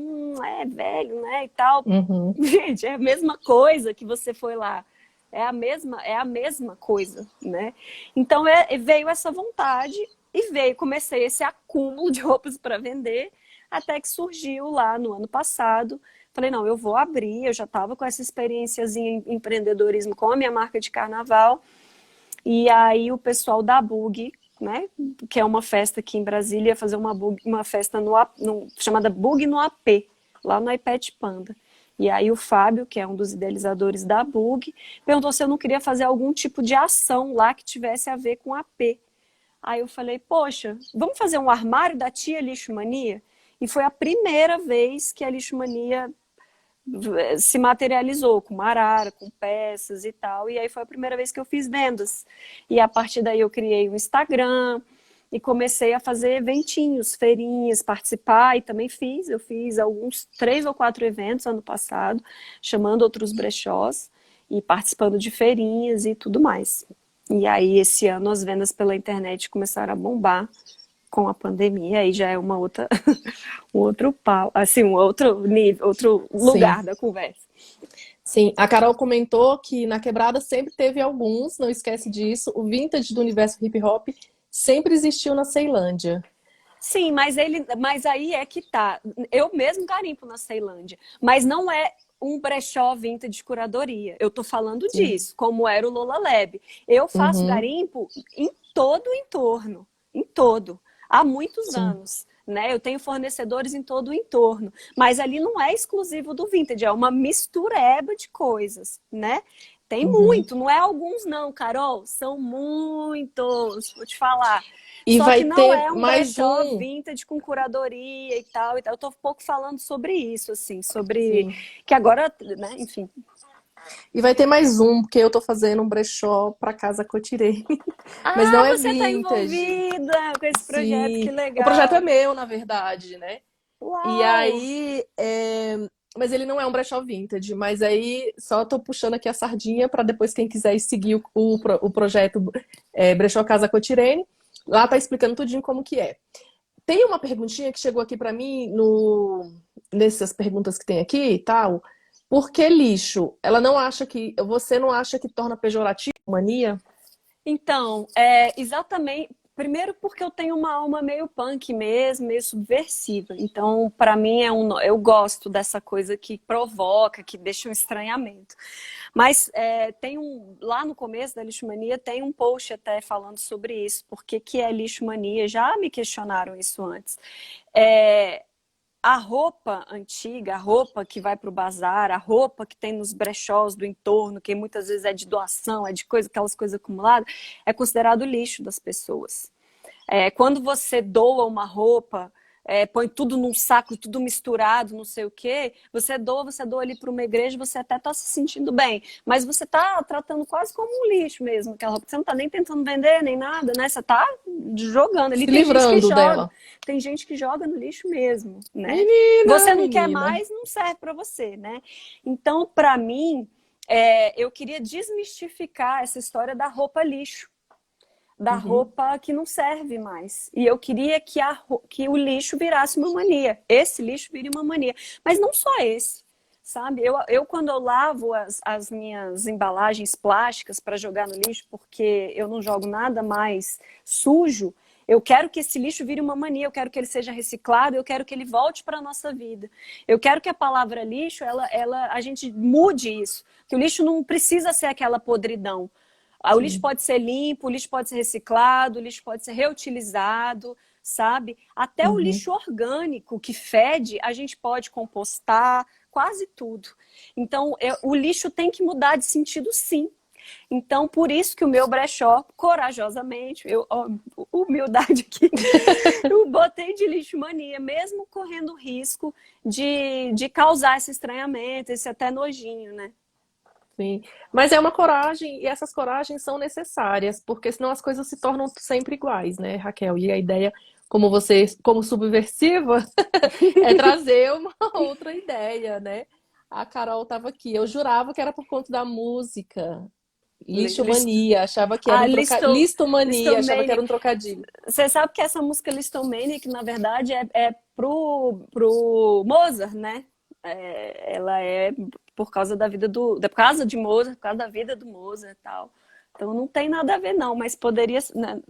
é velho, né, e tal. Uhum. Gente, é a mesma coisa que você foi lá. É a mesma coisa, né? Então, veio essa vontade e comecei esse acúmulo de roupas para vender, até que surgiu lá no ano passado. Falei, não, eu vou abrir, eu já estava com essa experiênciazinha em empreendedorismo com a minha marca de carnaval, e aí o pessoal da Bug, né, que é uma festa aqui em Brasília, ia fazer uma festa chamada Bug no AP, lá no iPad Panda. E aí o Fábio, que é um dos idealizadores da Bug, perguntou se eu não queria fazer algum tipo de ação lá que tivesse a ver com AP. Aí eu falei, poxa, vamos fazer um armário da tia Lixo Mania? E foi a primeira vez que a Lixo Mania se materializou com uma arara, com peças e tal. E aí foi a primeira vez que eu fiz vendas. E a partir daí eu criei um Instagram e comecei a fazer eventinhos, feirinhas, participar. E também eu fiz alguns 3 ou 4 eventos ano passado, chamando outros brechós e participando de feirinhas e tudo mais. E aí esse ano as vendas pela internet começaram a bombar com a pandemia, aí já é uma outra, um outro pau, assim, um outro nível, outro lugar Sim. da conversa. Sim, a Carol comentou que na quebrada sempre teve alguns, não esquece disso. O vintage do universo hip hop sempre existiu na Ceilândia. Sim, mas aí é que tá. Eu mesmo garimpo na Ceilândia, mas não é um brechó vintage de curadoria. Eu tô falando disso, como era o Lola Lab. Eu faço garimpo em todo o entorno, em todo. há muitos Sim. anos. Né? Eu tenho fornecedores em todo o entorno, mas ali não é exclusivo do vintage, é uma mistureba de coisas, né? Tem Uhum. muito, não é alguns não, Carol, são muitos, vou te falar. E Só vai que não ter é um mais brechó um. vintage com curadoria e tal, e tal. Eu tô um pouco falando sobre isso, assim, sobre Sim. que agora, né, enfim. E vai ter mais um, porque eu tô fazendo um brechó para Casa Cotirene. Mas não Ah, é você tá vintage. envolvida com esse projeto, que Sim. O projeto é legal. meu, na verdade, né? E Uau! aí, mas ele não é um brechó vintage, mas aí só tô puxando aqui a sardinha para depois quem quiser ir seguir o projeto Brechó Casa Cotirene, lá tá explicando tudinho como que é. Tem uma perguntinha que chegou aqui para mim no nessas perguntas que tem aqui e tal. Por que lixo? Ela não acha que você não acha que torna pejorativo mania? Então, exatamente. Primeiro porque eu tenho uma alma meio punk mesmo, meio subversiva. Então, para mim eu gosto dessa coisa que provoca, que deixa um estranhamento. Mas lá no começo da Lixomania tem um post até falando sobre isso, por que é lixomania? Já me questionaram isso antes. É, a roupa antiga, a roupa que vai para o bazar, a roupa que tem nos brechós do entorno, que muitas vezes é de doação, é de aquelas coisas acumuladas, é considerado lixo das pessoas. Quando você doa uma roupa, põe tudo num saco, tudo misturado, não sei o quê, você doa ali para uma igreja, você até está se sentindo bem, mas você está tratando quase como um lixo mesmo aquela roupa. Você não está nem tentando vender, nem nada, né? Você está jogando ali. Se livrando dela. Tem gente que joga no lixo mesmo, né? Menina, Você não quer menina. mais, não serve para você, né? Então, para mim, eu queria desmistificar essa história da roupa lixo, da Uhum. roupa que não serve mais. E eu queria que o lixo virasse uma mania. Esse lixo vire uma mania. Mas não só esse, sabe? Quando eu lavo as minhas embalagens plásticas para jogar no lixo, porque eu não jogo nada mais sujo, eu quero que esse lixo vire uma mania, eu quero que ele seja reciclado, eu quero que ele volte para a nossa vida. Eu quero que a palavra lixo, a gente mude isso. Que o lixo não precisa ser aquela podridão. O lixo Sim. pode ser limpo, o lixo pode ser reciclado, o lixo pode ser reutilizado, sabe? Até o Uhum. lixo orgânico que fede, a gente pode compostar, quase tudo. Então, o lixo tem que mudar de sentido, sim. Então, por isso que o meu brechó, corajosamente, humildade aqui, eu botei de lixo mania, mesmo correndo risco de causar esse estranhamento, esse até nojinho, né? Sim. Mas é uma coragem, e essas coragens são necessárias, porque senão as coisas se tornam sempre iguais, né, Raquel? E a ideia, como você, como subversiva, é trazer uma outra ideia, né? A Carol estava aqui. Eu jurava que era por conta da música. Lixomania, achava que era A um trocadilho. Listomania, achava que era Listomania. um trocadilho. Você sabe que essa música Listomania, que na verdade é pro Mozart, né? Ela é por causa da vida por causa de Mozart, por causa da vida do Mozart e tal. Então não tem nada a ver, não, mas poderia, né?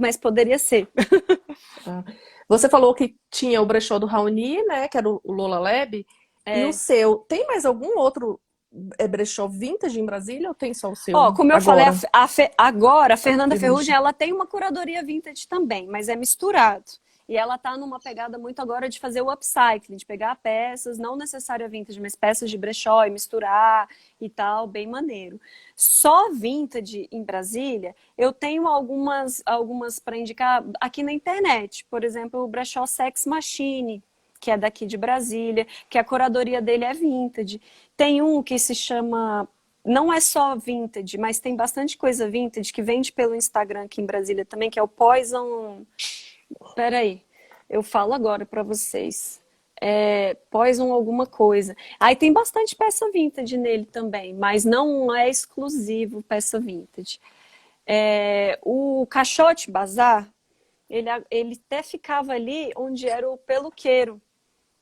Mas poderia ser. Ah. Você falou que tinha o brechó do Raoni, né? Que era o Lola Lab. E o É. seu, tem mais algum outro brechó vintage em Brasília ou tem só o Ó, seu como eu falei, agora? agora a Fernanda Ferrugem, Ferrugem. ela tem uma curadoria vintage também, mas é misturado. E ela tá numa pegada muito agora de fazer o upcycling, de pegar peças, não necessariamente vintage, mas peças de brechó e misturar e tal, bem maneiro. Só vintage em Brasília, eu tenho algumas para indicar aqui na internet. Por exemplo, o brechó Sex Machine, que é daqui de Brasília, que a curadoria dele é vintage. Tem um que se chama, não é só vintage, mas tem bastante coisa vintage que vende pelo Instagram aqui em Brasília também, que é o Poison. Peraí, eu falo agora para vocês. Poison alguma coisa. Aí tem bastante peça vintage nele também, mas não é exclusivo peça vintage. O Caixote Bazar, ele até ficava ali onde era o peluqueiro.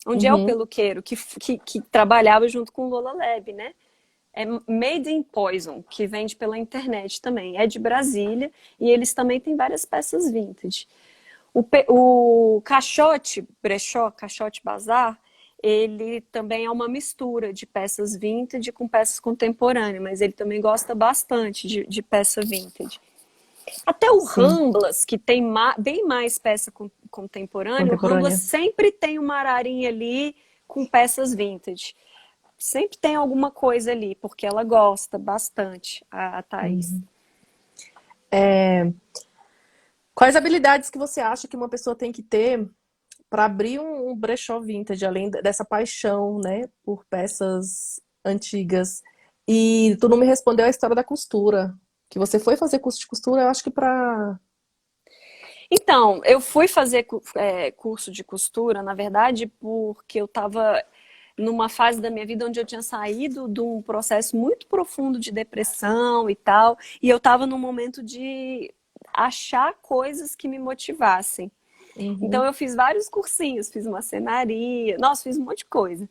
Onde é o Uhum. peluqueiro que trabalhava junto com o Lola Lab, né? É Made in Poison, que vende pela internet também. É de Brasília e eles também têm várias peças vintage. O Caixote Brechó, Caixote Bazar, ele também é uma mistura de peças vintage com peças contemporâneas, mas ele também gosta bastante de peça vintage. Até o Sim, Ramblas, que tem bem mais peça contemporânea, o Ramblas contemporânea. sempre tem uma ararinha ali com peças vintage. Sempre tem alguma coisa ali, porque ela gosta bastante, a Thaís. Uhum. Quais habilidades que você acha que uma pessoa tem que ter para abrir um brechó vintage, além dessa paixão, né, por peças antigas? E tu não me respondeu a história da costura, que você foi fazer curso de costura, eu acho que para... Então, eu fui fazer curso de costura, na verdade, porque eu estava numa fase da minha vida onde eu tinha saído de um processo muito profundo de depressão e tal, e eu estava num momento de achar coisas que me motivassem. Então Uhum, eu fiz vários cursinhos, fiz marcenaria, nossa, fiz um monte de coisa.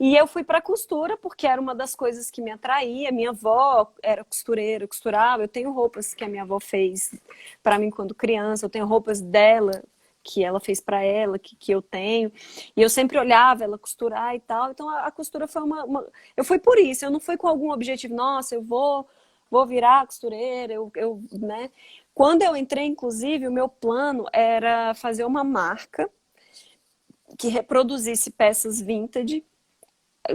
E eu fui para costura porque era uma das coisas que me atraía. Minha avó era costureira, costurava. Eu tenho roupas que a minha avó fez para mim quando criança, eu tenho roupas dela que ela fez para ela, que eu tenho. E eu sempre olhava ela costurar e tal. Então a costura foi eu fui por isso, eu não fui com algum objetivo, nossa, vou virar costureira, né? Quando eu entrei, inclusive, o meu plano era fazer uma marca que reproduzisse peças vintage,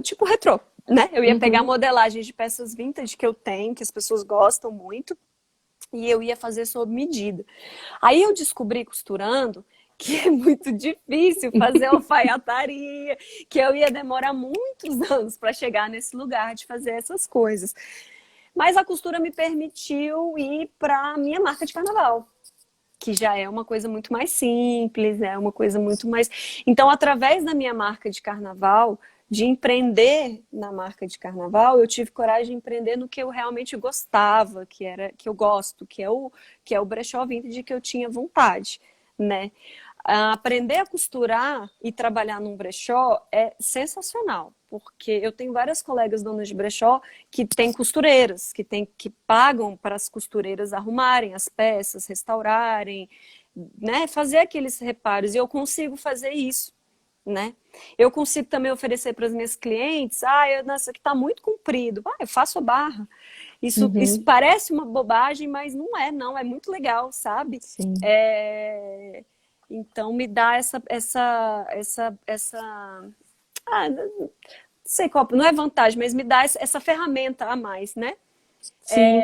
tipo retrô, né? Eu ia pegar uhum. modelagens de peças vintage que eu tenho, que as pessoas gostam muito, e eu ia fazer sob medida. Aí eu descobri costurando que é muito difícil fazer alfaiataria, que eu ia demorar muitos anos para chegar nesse lugar de fazer essas coisas. Mas a costura me permitiu ir para a minha marca de carnaval, que já é uma coisa muito mais simples, é uma coisa muito mais. Então, através da minha marca de carnaval, de empreender na marca de carnaval, eu tive coragem de empreender no que eu realmente gostava, que eu gosto, que é o brechó vintage que eu tinha vontade, né? Aprender a costurar e trabalhar num brechó é sensacional, porque eu tenho várias colegas donas de brechó que têm costureiras, que pagam para as costureiras arrumarem as peças, restaurarem, né, fazer aqueles reparos, e eu consigo fazer isso, né? Eu consigo também oferecer para as minhas clientes, nossa, aqui está muito comprido, eu faço a barra. Isso Uhum, parece uma bobagem, mas não, é muito legal, sabe? sim. É... Então me dá não sei qual, não é vantagem, mas me dá essa ferramenta a mais, né? Sim.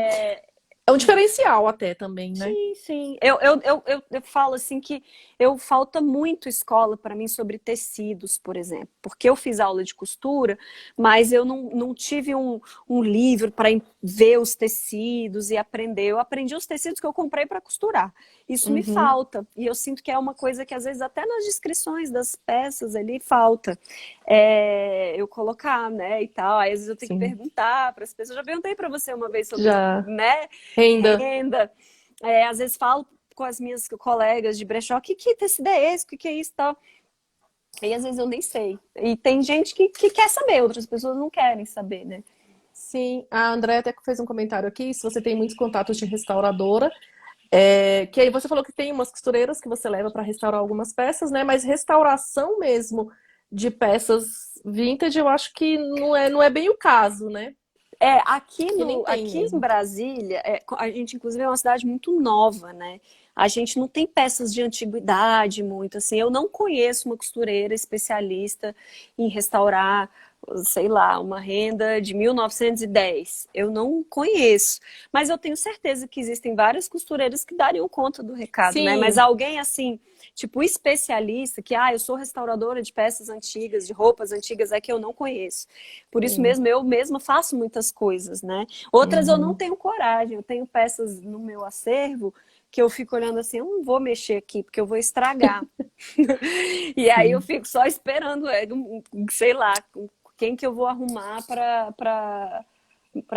É um diferencial até também, né? Sim, sim. Eu falo assim que falta muito escola para mim sobre tecidos, por exemplo, porque eu fiz aula de costura, mas eu não tive um livro para ver os tecidos e aprender. Eu aprendi os tecidos que eu comprei para costurar. Isso me Uhum, falta. E eu sinto que é uma coisa que às vezes até nas descrições das peças ali falta. Eu colocar, né, e tal. Aí às vezes eu tenho que sim. perguntar para as pessoas. Eu já perguntei para você uma vez sobre, Já. né? Renda. Renda. Às vezes falo com as minhas colegas de brechó, que tecido é esse? Que é isso e tal? E às vezes eu nem sei. E tem gente que quer saber, outras pessoas não querem saber, né? Sim, a Andrea até fez um comentário aqui, se você tem muitos contatos de restauradora, que aí você falou que tem umas costureiras que você leva para restaurar algumas peças, né? Mas restauração mesmo de peças vintage, eu acho que não é bem o caso, né? Que nem tem Aqui em mesmo. Brasília, a gente inclusive é uma cidade muito nova, né? A gente não tem peças de antiguidade muito, assim. Eu não conheço uma costureira especialista em restaurar, sei lá, uma renda de 1910. Eu não conheço, mas eu tenho certeza que existem várias costureiras que dariam conta do recado, né? Mas Sim. alguém assim, tipo especialista, que eu sou restauradora de peças antigas, de roupas antigas, é que eu não conheço. Por isso Sim. mesmo, eu mesma faço muitas coisas, né? Outras eu não Uhum. tenho coragem. Eu tenho peças no meu acervo que eu fico olhando assim, eu não vou mexer aqui, porque eu vou estragar. E aí eu Sim. fico só esperando, sei lá, quem que eu vou arrumar para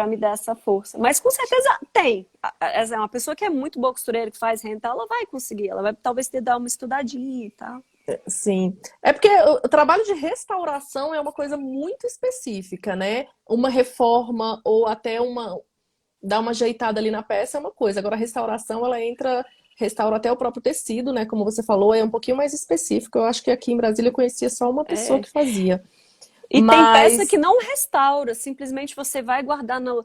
me dar essa força. Mas com certeza tem. Essa é uma pessoa que é muito boa costureira, que faz renda, ela vai conseguir. Ela vai talvez ter dar uma estudadinha e tal. Sim. É porque o trabalho de restauração é uma coisa muito específica, né? Uma reforma ou até dar uma ajeitada ali na peça é uma coisa. Agora, a restauração, ela restaura até o próprio tecido, né? Como você falou, é um pouquinho mais específico. Eu acho que aqui em Brasília eu conhecia só uma pessoa É, que fazia. E tem peça que Mas não restaura, simplesmente você vai guardar no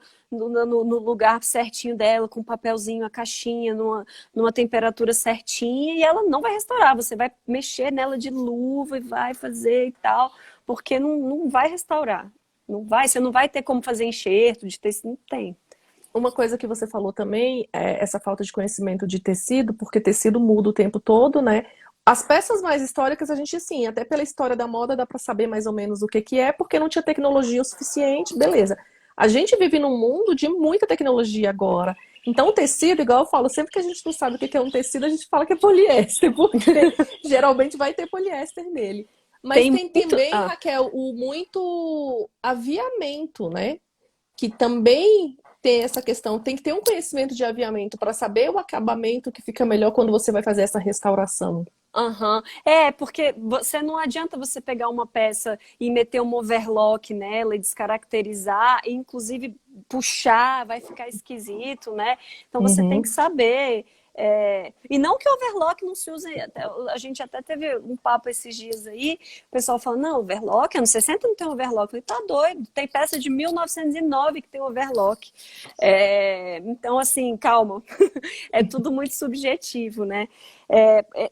lugar certinho dela, com um papelzinho, a caixinha, numa temperatura certinha, e ela não vai restaurar. Você vai mexer nela de luva e vai fazer e tal, porque não vai restaurar. Não vai, você não vai ter como fazer enxerto de tecido, não tem. uma coisa que você falou também é essa falta de conhecimento de tecido, porque tecido muda o tempo todo, né? As peças mais históricas, a gente, sim, até pela história da moda, dá para saber mais ou menos o que que é, porque não tinha tecnologia o suficiente, beleza. A gente vive num mundo de muita tecnologia agora. Então, o tecido, igual eu falo, sempre que a gente não sabe o que que é um tecido, a gente fala que é poliéster, porque geralmente vai ter poliéster nele. Mas Tem tem muito. também, Raquel, o muito aviamento, né? Que também tem essa questão, tem que ter um conhecimento de aviamento para saber o acabamento que fica melhor quando você vai fazer essa restauração. Aham. É, porque você não adianta você pegar uma peça e meter um overlock nela e descaracterizar, e inclusive puxar, vai ficar esquisito, né? Então você tem que Uhum. saber. E não que overlock não se use. A gente até teve um papo esses dias aí, o pessoal falando, não, overlock, anos 60 não tem overlock. Eu falei, tá doido, tem peça de 1909 que tem overlock. Então, assim, calma, é tudo muito subjetivo, né?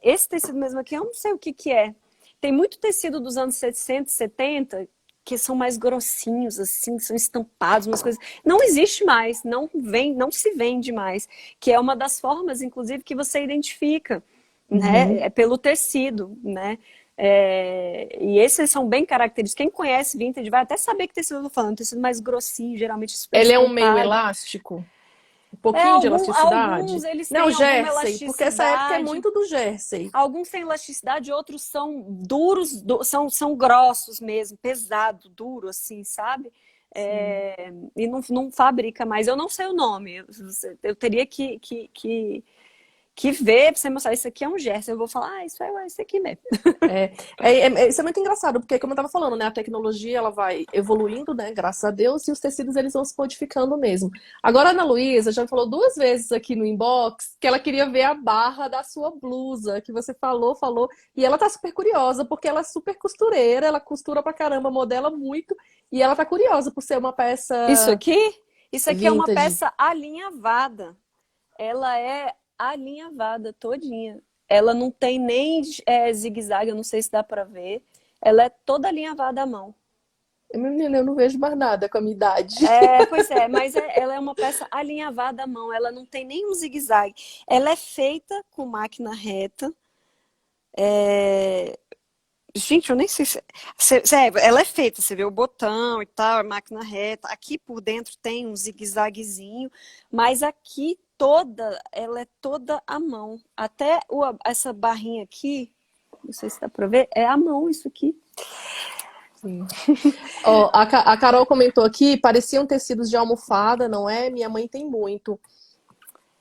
Esse tecido mesmo aqui, eu não sei o que que é. Tem muito tecido dos anos 60, 70 que são mais grossinhos, assim, são estampados, umas coisas. Não existe mais, não se vende mais, que é uma das formas, inclusive, que você identifica, né? Uhum. É pelo tecido, né? E esses são bem característicos. Quem conhece vintage vai até saber que tecido eu tô falando, tecido mais grossinho, geralmente super Ele é um meio estampado. elástico? Um pouquinho de Alguns elasticidade? eles Não, têm alguma jersey, porque essa época é elasticidade. muito do jersey. Alguns têm elasticidade, outros são duros, são grossos mesmo, pesado, duro, assim, sabe? Sim. E não fabrica mais. Eu não sei o nome. Eu teria que ver pra você mostrar. Isso aqui é um gesto. Eu vou falar, isso é isso aqui mesmo. Isso é muito engraçado, porque como eu estava falando, né, a tecnologia ela vai evoluindo, né, graças a Deus, e os tecidos eles vão se modificando mesmo. Agora a Ana Luísa já falou duas vezes aqui no inbox que ela queria ver a barra da sua blusa, que você falou, e ela tá super curiosa, porque ela é super costureira, ela costura pra caramba, modela muito, e ela tá curiosa por ser uma Isso peça aqui? Isso aqui é uma vintage. peça alinhavada. Ela é alinhavada todinha. Ela não tem nem zigue-zague, eu não sei se dá pra ver. Ela é toda alinhavada à mão. Menina, eu não vejo mais nada com a minha idade. Pois é, mas ela é uma peça alinhavada à mão. Ela não tem nenhum zigue-zague. Ela é feita com máquina reta. Gente, eu nem sei se. Ela é feita, você vê o botão e tal, a máquina reta. Aqui por dentro tem um zigue-zaguezinho, mas aqui ela é toda à mão. Até essa barrinha aqui, não sei se dá pra ver, é à mão isso aqui. Sim. Ó, a Carol comentou aqui, pareciam tecidos de almofada, não é? Minha mãe tem muito.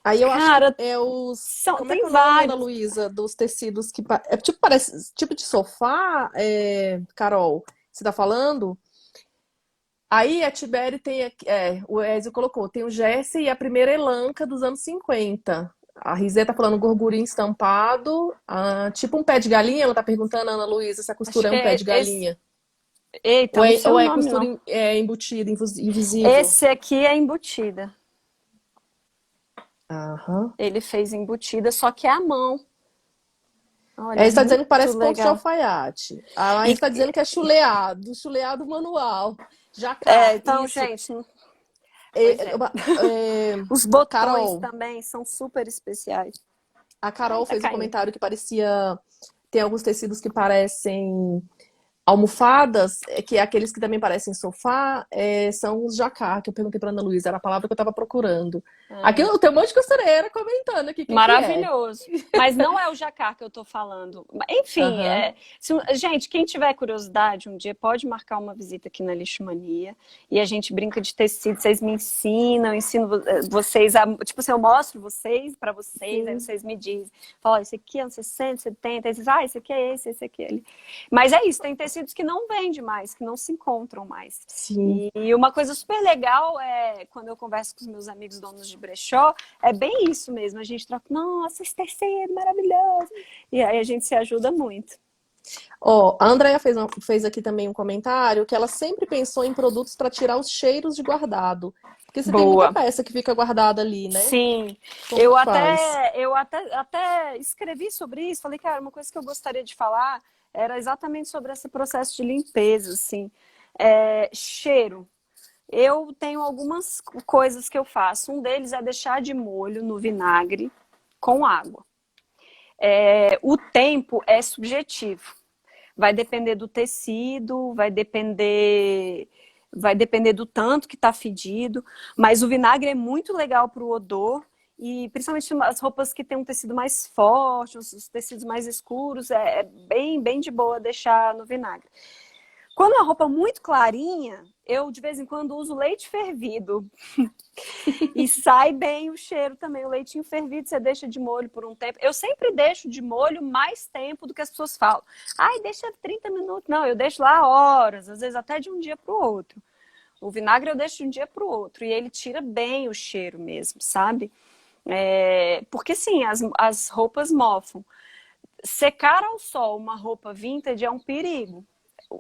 Aí eu acho que Cara, é os. Como é que é tem o nome, Ana vários. Luísa, dos tecidos que. É tipo, parece tipo de sofá, Carol? Você tá falando? Aí a Tiberi tem. O Ezio colocou, tem o Jersey e a primeira elanca dos anos 50. A Rizé tá falando gorgurinho estampado, tipo um pé de galinha. Ela tá perguntando, Ana Luísa, se a Acho costura é que um pé é de esse. galinha. Eita, não sei Ou o é nome, costura não. embutida, invisível? Esse aqui é embutida. Aham. Ele fez embutida, só que é à mão. Olha, Ele está dizendo que muito parece ponto de legal. alfaiate. A Laís E, está dizendo que é chuleado manual. Jacquard, então, isso. gente, pois É, é. uma- é, Os botões Carol, também são super especiais. a Ai, Carol tá fez um caindo. comentário que parecia. Tem alguns tecidos que parecem almofadas, que é aqueles que também parecem sofá, são os jacquard, que eu perguntei para Ana Luísa, era a palavra que eu estava procurando. Aqui É. tem um monte de costureira comentando aqui o que que é. Maravilhoso. Mas não é o jacquard que eu tô falando. Enfim, Aham. gente, quem tiver curiosidade um dia pode marcar uma visita aqui na Lixomania e a gente brinca de tecido, vocês me ensinam, eu ensino vocês tipo assim, eu mostro vocês para vocês, aí Sim, vocês me dizem, fala, esse aqui é um 60, 70, aí vocês, esse aqui é esse aqui é ele. Mas é isso, tem tecidos que não vende mais, que não se encontram mais. sim. E uma coisa super legal é quando eu converso com os meus amigos donos de brechó, é bem isso mesmo. A gente troca, nossa, esse tecido maravilhoso. E aí a gente se ajuda muito. Ó, a Andrea fez aqui também um comentário que ela sempre pensou em produtos para tirar os cheiros de guardado. Porque você tem muita Boa. peça que fica guardada ali, né? Sim, Como que faz? eu até escrevi sobre isso. Falei, cara, uma coisa que eu gostaria de falar era exatamente sobre esse processo de limpeza, assim. Cheiro. Eu tenho algumas coisas que eu faço. Um deles é deixar de molho no vinagre com água. O tempo é subjetivo. Vai depender do tecido, vai depender do tanto que está fedido. Mas o vinagre é muito legal para o odor. E principalmente as roupas que têm um tecido mais forte, os tecidos mais escuros, é bem de boa deixar no vinagre. Quando é uma roupa muito clarinha, eu de vez em quando uso leite fervido. E sai bem o cheiro também. O leitinho fervido você deixa de molho por um tempo. Eu sempre deixo de molho mais tempo do que as pessoas falam. Ai, deixa 30 minutos. Não, eu deixo lá horas, às vezes até de um dia para o outro. O vinagre eu deixo de um dia para o outro. E ele tira bem o cheiro mesmo, sabe? Porque sim, as roupas mofam. Secar ao sol uma roupa vintage é um perigo.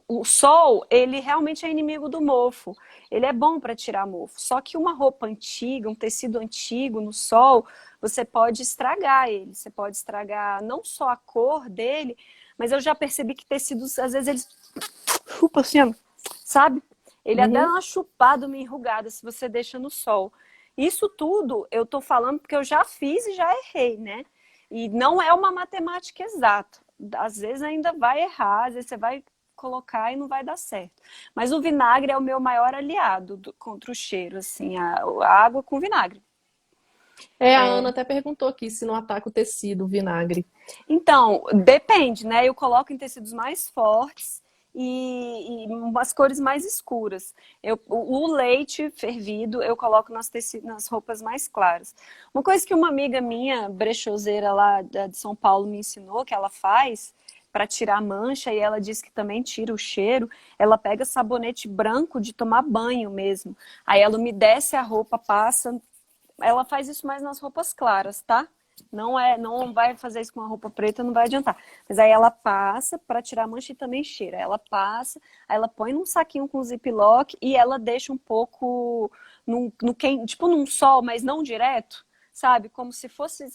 O sol, ele realmente é inimigo do mofo. Ele é bom para tirar mofo. Só que uma roupa antiga, um tecido antigo no sol, você pode estragar ele. Você pode estragar não só a cor dele, mas eu já percebi que tecidos, às vezes, eles chupa assim, sabe? Ele até dá uma chupada, uma enrugada se você deixa no sol. Isso tudo eu tô falando porque eu já fiz e já errei, né? E não é uma matemática exata. Às vezes ainda vai errar, às vezes você vai colocar e não vai dar certo. Mas o vinagre é o meu maior aliado contra o cheiro, assim, a água com vinagre. A Ana até perguntou aqui se não ataca o tecido, o vinagre. Então, depende, né? Eu coloco em tecidos mais fortes e umas cores mais escuras. O leite fervido eu coloco nas roupas mais claras. Uma coisa que uma amiga minha, brechoseira lá de São Paulo, me ensinou que ela faz para tirar mancha, e ela diz que também tira o cheiro, ela pega sabonete branco de tomar banho mesmo. Aí ela umedece a roupa, passa. Ela faz isso mais nas roupas claras, tá? Não vai fazer isso com a roupa preta, não vai adiantar. Mas aí ela passa para tirar mancha e também cheira. Ela passa, aí ela põe num saquinho com ziplock e ela deixa um pouco tipo num sol, mas não direto, sabe? Como se fosse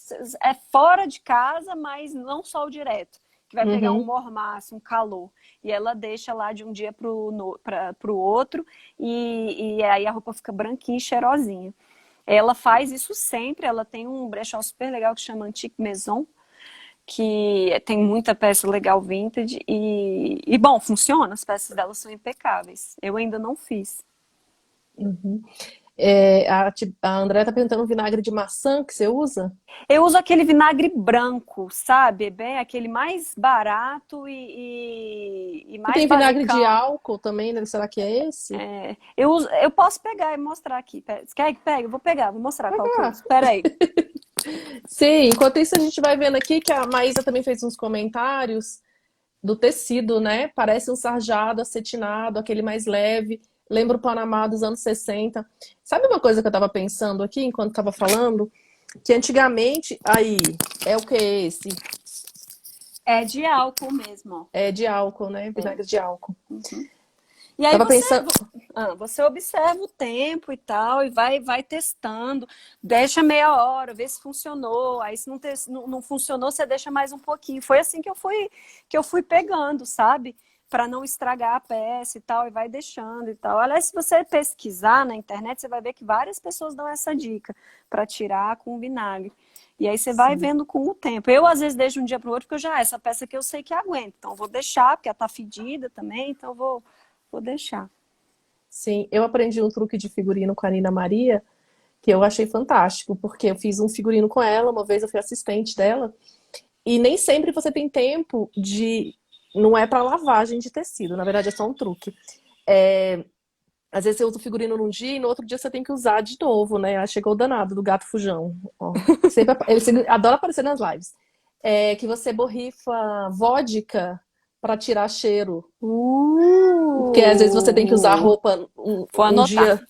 fora de casa, mas não sol direto. Que vai pegar um mormaço, um calor. E ela deixa lá de um dia pro outro e aí a roupa fica branquinha e cheirosinha. Ela faz isso sempre, ela tem um brechó super legal que chama Antique Maison, que tem muita peça legal vintage e bom, funciona, as peças dela são impecáveis. Eu ainda não fiz. A Andrea tá perguntando o vinagre de maçã que você usa? Eu uso aquele vinagre branco, sabe? Bem, aquele mais barato e E mais tem vinagre de basicão. álcool também, né? Será que é esse? Eu posso pegar e mostrar aqui. Quer que pegue? Eu vou pegar, vou mostrar qual que eu Ah, uso. Espera aí. sim, enquanto isso a gente vai vendo aqui que a Maísa também fez uns comentários do tecido, né? Parece um sarjado, acetinado, aquele mais leve. Lembra o Panamá dos anos 60. Sabe uma coisa que eu tava pensando aqui enquanto tava falando? Que antigamente, aí, é o que é esse? É de álcool mesmo, ó. É de álcool, né? Vinagre de álcool. E aí Tava pensando. você observa o tempo e tal, e vai testando, deixa meia hora, vê se funcionou. Aí se não funcionou, você deixa mais um pouquinho. Foi assim que eu fui pegando, sabe? Para não estragar a peça e tal, e vai deixando e tal. Aliás, se você pesquisar na internet, você vai ver que várias pessoas dão essa dica para tirar com vinagre. E aí você vai vendo com o tempo. Eu, às vezes, deixo um dia para o outro, porque essa peça aqui eu sei que aguenta. Então, eu vou deixar, porque ela tá fedida também, então eu vou deixar. Sim, eu aprendi um truque de figurino com a Nina Maria, que eu achei fantástico, porque eu fiz um figurino com ela, uma vez eu fui assistente dela, e nem sempre você tem tempo de. Não é para lavagem de tecido, na verdade é só um truque. Às vezes você usa o figurino num dia e no outro dia você tem que usar de novo, né? Aí chegou o danado do gato fujão. Ó, ele sempre adora aparecer nas lives. Que você borrifa vodka para tirar cheiro. Porque às vezes você tem que usar a roupa Vou um anotar. dia,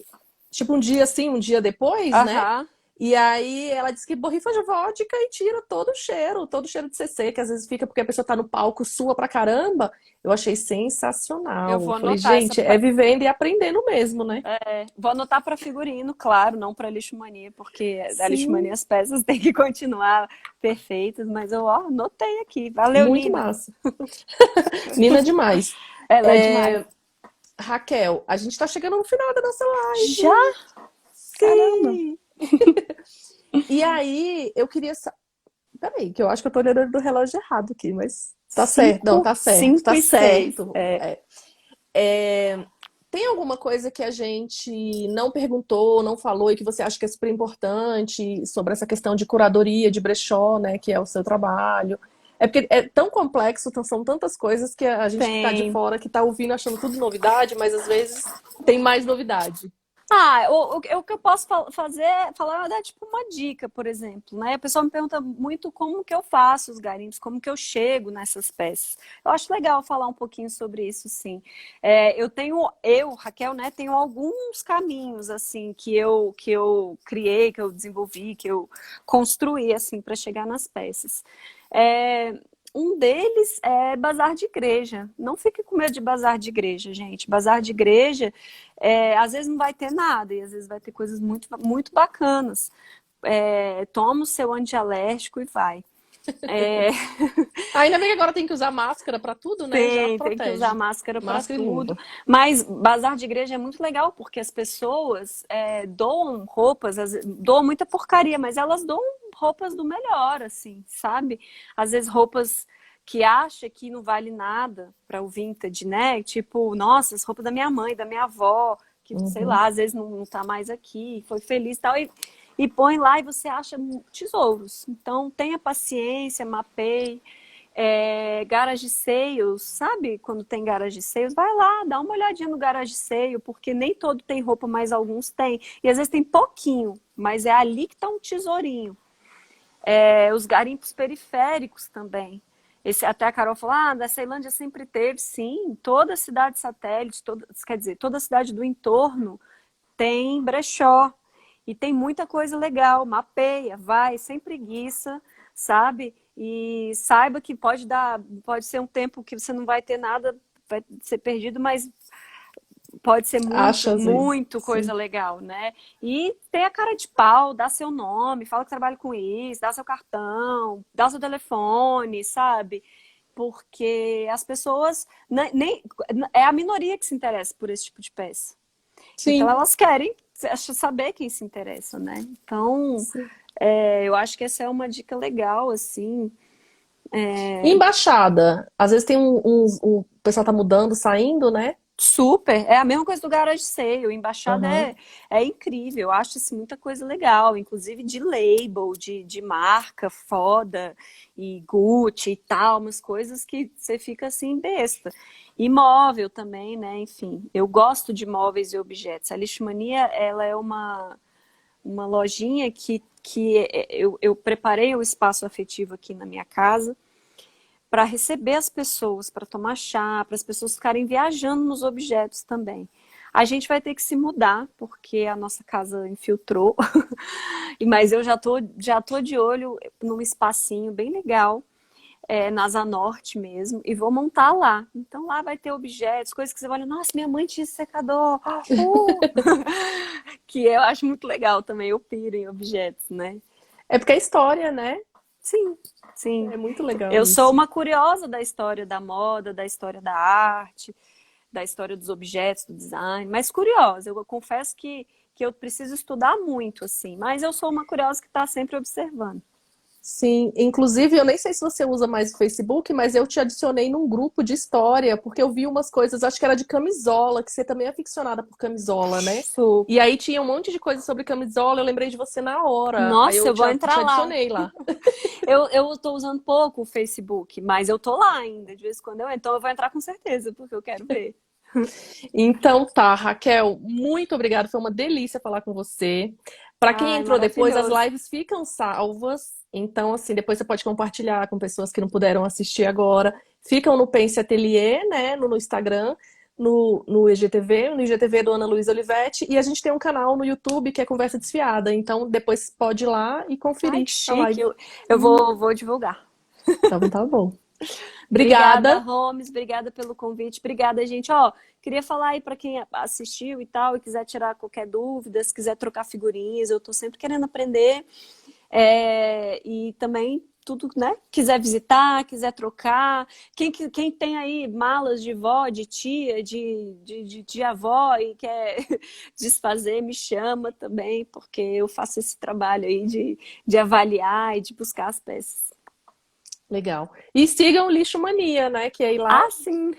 tipo um dia assim, um dia depois, né? Aham. E aí ela disse que borrifa de vodka e tira todo o cheiro de CC, que às vezes fica porque a pessoa tá no palco, sua pra caramba. Eu achei Eu sensacional. Eu vou falei, anotar essa gente, é vivendo e aprendendo mesmo, né? vou anotar para figurino, claro, não para lixomania, porque da lixomania Sim, as peças têm que continuar perfeitas, mas eu ó, anotei aqui. Valeu, muito Nina. massa. Nina demais. Ela é demais. É, Raquel, a gente tá chegando no final da nossa Já? live. Caramba. Sim. E aí, eu queria. Peraí, que eu acho que eu tô olhando do relógio errado aqui, mas tá certo. Não, tá certo, Cinco tá e seis. certo. É, tem alguma coisa que a gente não perguntou, não falou e que você acha que é super importante sobre essa questão de curadoria de brechó, né, que é o seu trabalho? É porque é tão complexo, são tantas coisas que a gente que tá de Tem. fora, que tá ouvindo, achando tudo novidade, mas às vezes tem mais novidade. O que eu posso fazer é falar, dar tipo uma dica, por exemplo, né? A pessoa me pergunta muito como que eu faço os garimpos, como que eu chego nessas peças. Eu acho legal falar um pouquinho sobre isso, sim. Raquel, né, tenho alguns caminhos, assim, que eu criei, que eu desenvolvi, que eu construí, assim, para chegar nas peças. É, Um deles é bazar de igreja. Não fique com medo de bazar de igreja, gente. Bazar de igreja, às vezes não vai ter nada e às vezes vai ter coisas muito, muito bacanas. Toma o seu antialérgico e vai. É, Ainda bem que agora tem que usar máscara pra tudo, né? Já tem que usar protege. máscara para Máscara e tudo. luva. Mas bazar de igreja é muito legal porque as pessoas doam roupas, doam muita porcaria, mas elas doam roupas do melhor, assim, sabe? Às vezes roupas que acha que não vale nada para o vintage, né? Tipo, nossa, as roupas da minha mãe, da minha avó, que sei Uhum. lá, às vezes não tá mais aqui, foi feliz e tal, e põe lá e você acha tesouros. Então tenha paciência, mapeie. Garage sales, sabe? Quando tem garage sales, vai lá, dá uma olhadinha no garage sale, porque nem todo tem roupa, mas alguns tem. E às vezes tem pouquinho, mas é ali que tá um tesourinho. Os garimpos periféricos também. Até a Carol falou, da Ceilândia sempre teve, sim, toda cidade satélite, quer dizer, toda cidade do entorno tem brechó. E tem muita coisa legal, mapeia, vai, sem preguiça, sabe? E saiba que pode ser um tempo que você não vai ter nada, vai ser perdido, mas pode ser muito, Acha às vezes. muito coisa Sim. legal, né? E tem a cara de pau, dá seu nome, fala que trabalha com isso, dá seu cartão, dá seu telefone, sabe? Porque as pessoas nem é a minoria que se interessa por esse tipo de peça. Então Sim. elas querem saber quem se interessa, né? Então Sim. eu acho que essa é uma dica legal, assim. E embaixada. Às vezes tem o pessoal tá mudando, saindo, né? Super, é a mesma coisa do Garage Sale, o Embaixada Aham. é incrível, eu acho assim, muita coisa legal, inclusive de label, de marca foda, e Gucci e tal, umas coisas que você fica assim besta. E móvel também, né, enfim, eu gosto de móveis e objetos, a Lixomania, ela é uma lojinha que eu preparei o espaço afetivo aqui na minha casa, para receber as pessoas, para tomar chá, para as pessoas ficarem viajando nos objetos também. A gente vai ter que se mudar, porque a nossa casa infiltrou, mas eu já tô de olho num espacinho bem legal, na Asa Norte mesmo, e vou montar lá. Então lá vai ter objetos, coisas que você vai olhar, nossa, minha mãe tinha esse secador, que eu acho muito legal também, eu piro em objetos, né? É porque é história, né? Sim, sim. É muito legal Eu sou isso. uma curiosa da história da moda, da história da arte, da história dos objetos, do design, mas curiosa. Eu confesso que eu preciso estudar muito, assim, mas eu sou uma curiosa que está sempre observando. Sim, inclusive eu nem sei se você usa mais o Facebook, mas eu te adicionei num grupo de história, porque eu vi umas coisas, acho que era de camisola, que você também é aficionada por camisola, né? E Super. aí tinha um monte de coisa sobre camisola, eu lembrei de você na hora. Aí Nossa, eu eu te, vou te entrar lá. adicionei lá. Eu tô usando pouco o Facebook, mas eu tô lá ainda, de vez em quando eu entro. Então eu vou entrar com certeza, porque eu quero ver. Então tá, Raquel, muito obrigada. Foi uma delícia falar com você. Para quem Ai, entrou depois, as maravilhoso. lives ficam salvas. Então, assim, depois você pode compartilhar com pessoas que não puderam assistir agora. Ficam no Pense Atelier, né, no Instagram. no IGTV, no IGTV do Ana Luísa Olivetti, e a gente tem um canal no YouTube que é Conversa Desfiada. Então, depois pode ir lá e Ai, conferir que a chique. live. Eu vou divulgar. Então, tá bom. Obrigada, Obrigada. Holmes. Obrigada pelo convite. Obrigada, gente. Ó, queria falar aí para quem assistiu e tal, e quiser tirar qualquer dúvida, se quiser trocar figurinhas, eu tô sempre querendo aprender. E também tudo, né? Quiser visitar, quiser trocar. Quem tem aí malas de vó, de tia, de avó e quer desfazer, me chama também, porque eu faço esse trabalho aí de avaliar e de buscar as peças. Legal. E sigam o Lixo Mania, né? Que aí lá Ah, sim.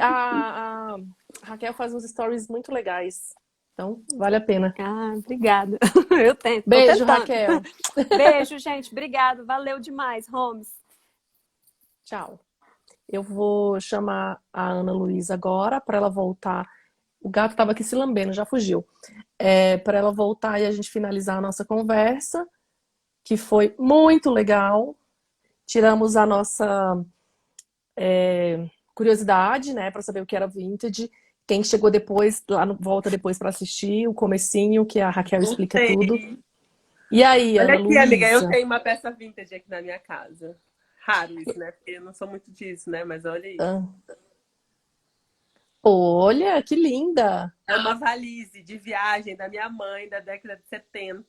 a Raquel faz uns stories muito legais. Então, vale a pena. Ah, obrigada. Eu tento, tô Beijo, tentando. Raquel. Beijo, gente. Obrigado. Valeu demais, Holmes. Tchau. Eu vou chamar a Ana Luísa agora para ela voltar. O gato estava aqui se lambendo, já fugiu. Para ela voltar e a gente finalizar a nossa conversa, que foi muito legal. Tiramos a nossa curiosidade, né, para saber o que era vintage. Quem chegou depois, volta depois para assistir o comecinho, que a Raquel explica tudo. E aí, Olha Ana aqui, amiga, eu Luísa? tenho uma peça vintage aqui na minha casa. Raro isso, né? Porque eu não sou muito disso, né? Mas olha isso. Ah, olha, que linda! É uma valise de viagem da minha mãe da década de 70.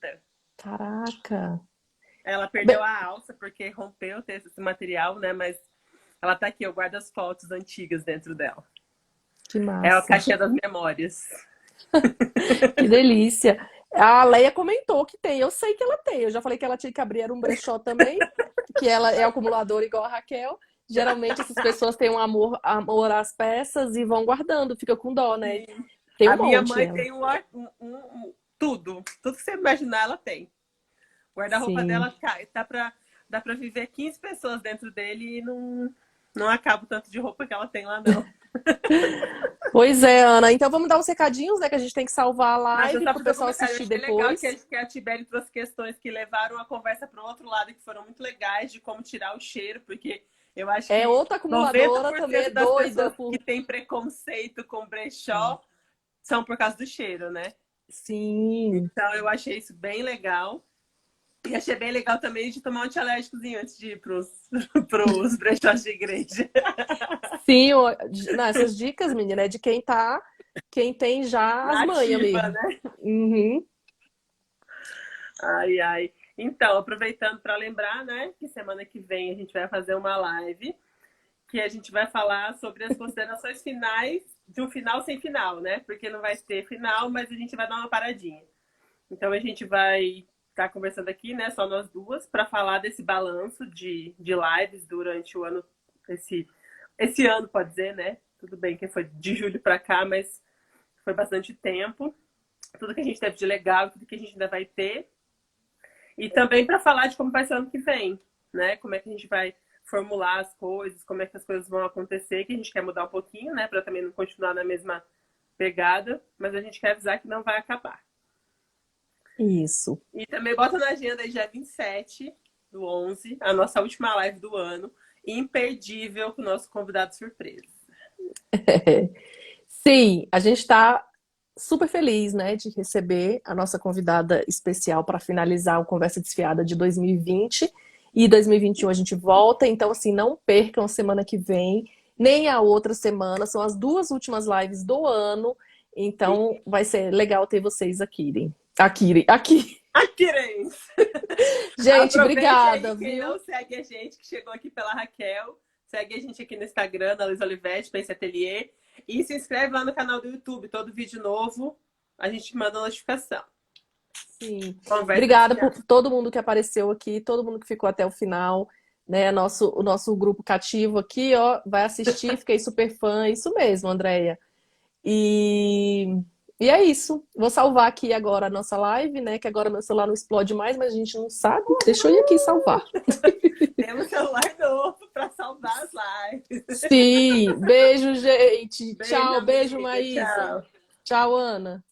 Caraca! Ela perdeu a alça porque rompeu esse material, né? Mas ela tá aqui, eu guardo as fotos antigas dentro dela. Que É a massa! caixinha das memórias. Que delícia! A Leia comentou que tem, eu sei que ela tem. Eu já falei que ela tinha que abrir era um brechó também, que ela é acumuladora igual a Raquel. Geralmente essas pessoas têm um amor às peças e vão guardando, fica com dó, né? Tem A um minha monte mãe ela. tem tudo. Tudo que você imaginar, ela tem. O guarda-roupa Sim. dela dá pra viver 15 pessoas dentro dele e não acaba o tanto de roupa que ela tem lá, não. Pois é, Ana. Então vamos dar uns recadinhos, né? Que a gente tem que salvar a Mas eu live só para o pra pessoal comentar, eu assistir achei legal depois. que a Tibeli trouxe questões que levaram a conversa para o outro lado, que foram muito legais, de como tirar o cheiro, porque eu acho que Outra acumuladora também é 90% das doida pessoas por. que têm preconceito com Sim. brechó são por causa do cheiro, né? Sim. Então eu achei isso bem legal. E achei bem legal também de tomar um antialérgicozinho antes de ir pros brechós de igreja. Sim, não, essas dicas, menina, é de quem tem já as manhas Nativa, mesmo. né? Uhum. Ai, ai. Então, aproveitando para lembrar, né, que semana que vem a gente vai fazer uma live que a gente vai falar sobre as considerações finais de um final sem final, né? Porque não vai ter final, mas a gente vai dar uma paradinha. Então a gente vai estar conversando aqui, né, só nós duas, para falar desse balanço de lives durante o ano, esse ano, pode dizer, né? Tudo bem que foi de julho para cá, mas foi bastante tempo. Tudo que a gente teve de legal, tudo que a gente ainda vai ter. E também para falar de como vai ser o ano que vem, né? Como é que a gente vai formular as coisas, como é que as coisas vão acontecer, que a gente quer mudar um pouquinho, né? Para também não continuar na mesma pegada, mas a gente quer avisar que não vai acabar. Isso. E também bota na agenda aí dia 27/11, a nossa última live do ano, imperdível com o nosso convidado surpresa. Sim, a gente está super feliz, né, de receber a nossa convidada especial para finalizar o Conversa Desfiada de 2020 e 2021 a gente volta, então assim, não percam a semana que vem, nem a outra semana, são as duas últimas lives do ano, então vai ser legal ter vocês aqui. Aqui. Aquirens! Gente, Aproveite obrigada, aí, quem viu? não segue a gente, que chegou aqui pela Raquel, segue a gente aqui no Instagram, da Luiz Olivetti, Pense Atelier, e se inscreve lá no canal do YouTube, todo vídeo novo, a gente manda notificação. Sim. Conversa Obrigada desfiada. por todo mundo que apareceu aqui, todo mundo que ficou até o final, né? O nosso grupo cativo aqui, ó, vai assistir, fiquei super fã, isso mesmo, Andréia. E é isso. Vou salvar aqui agora a nossa live, né? Que agora meu celular não explode mais, mas a gente não sabe. Deixa eu ir aqui salvar. Temos celular novo para salvar as lives. Sim, beijo, gente. Beijo, Tchau, beijo, amiga. Maísa. Tchau. Tchau, Ana.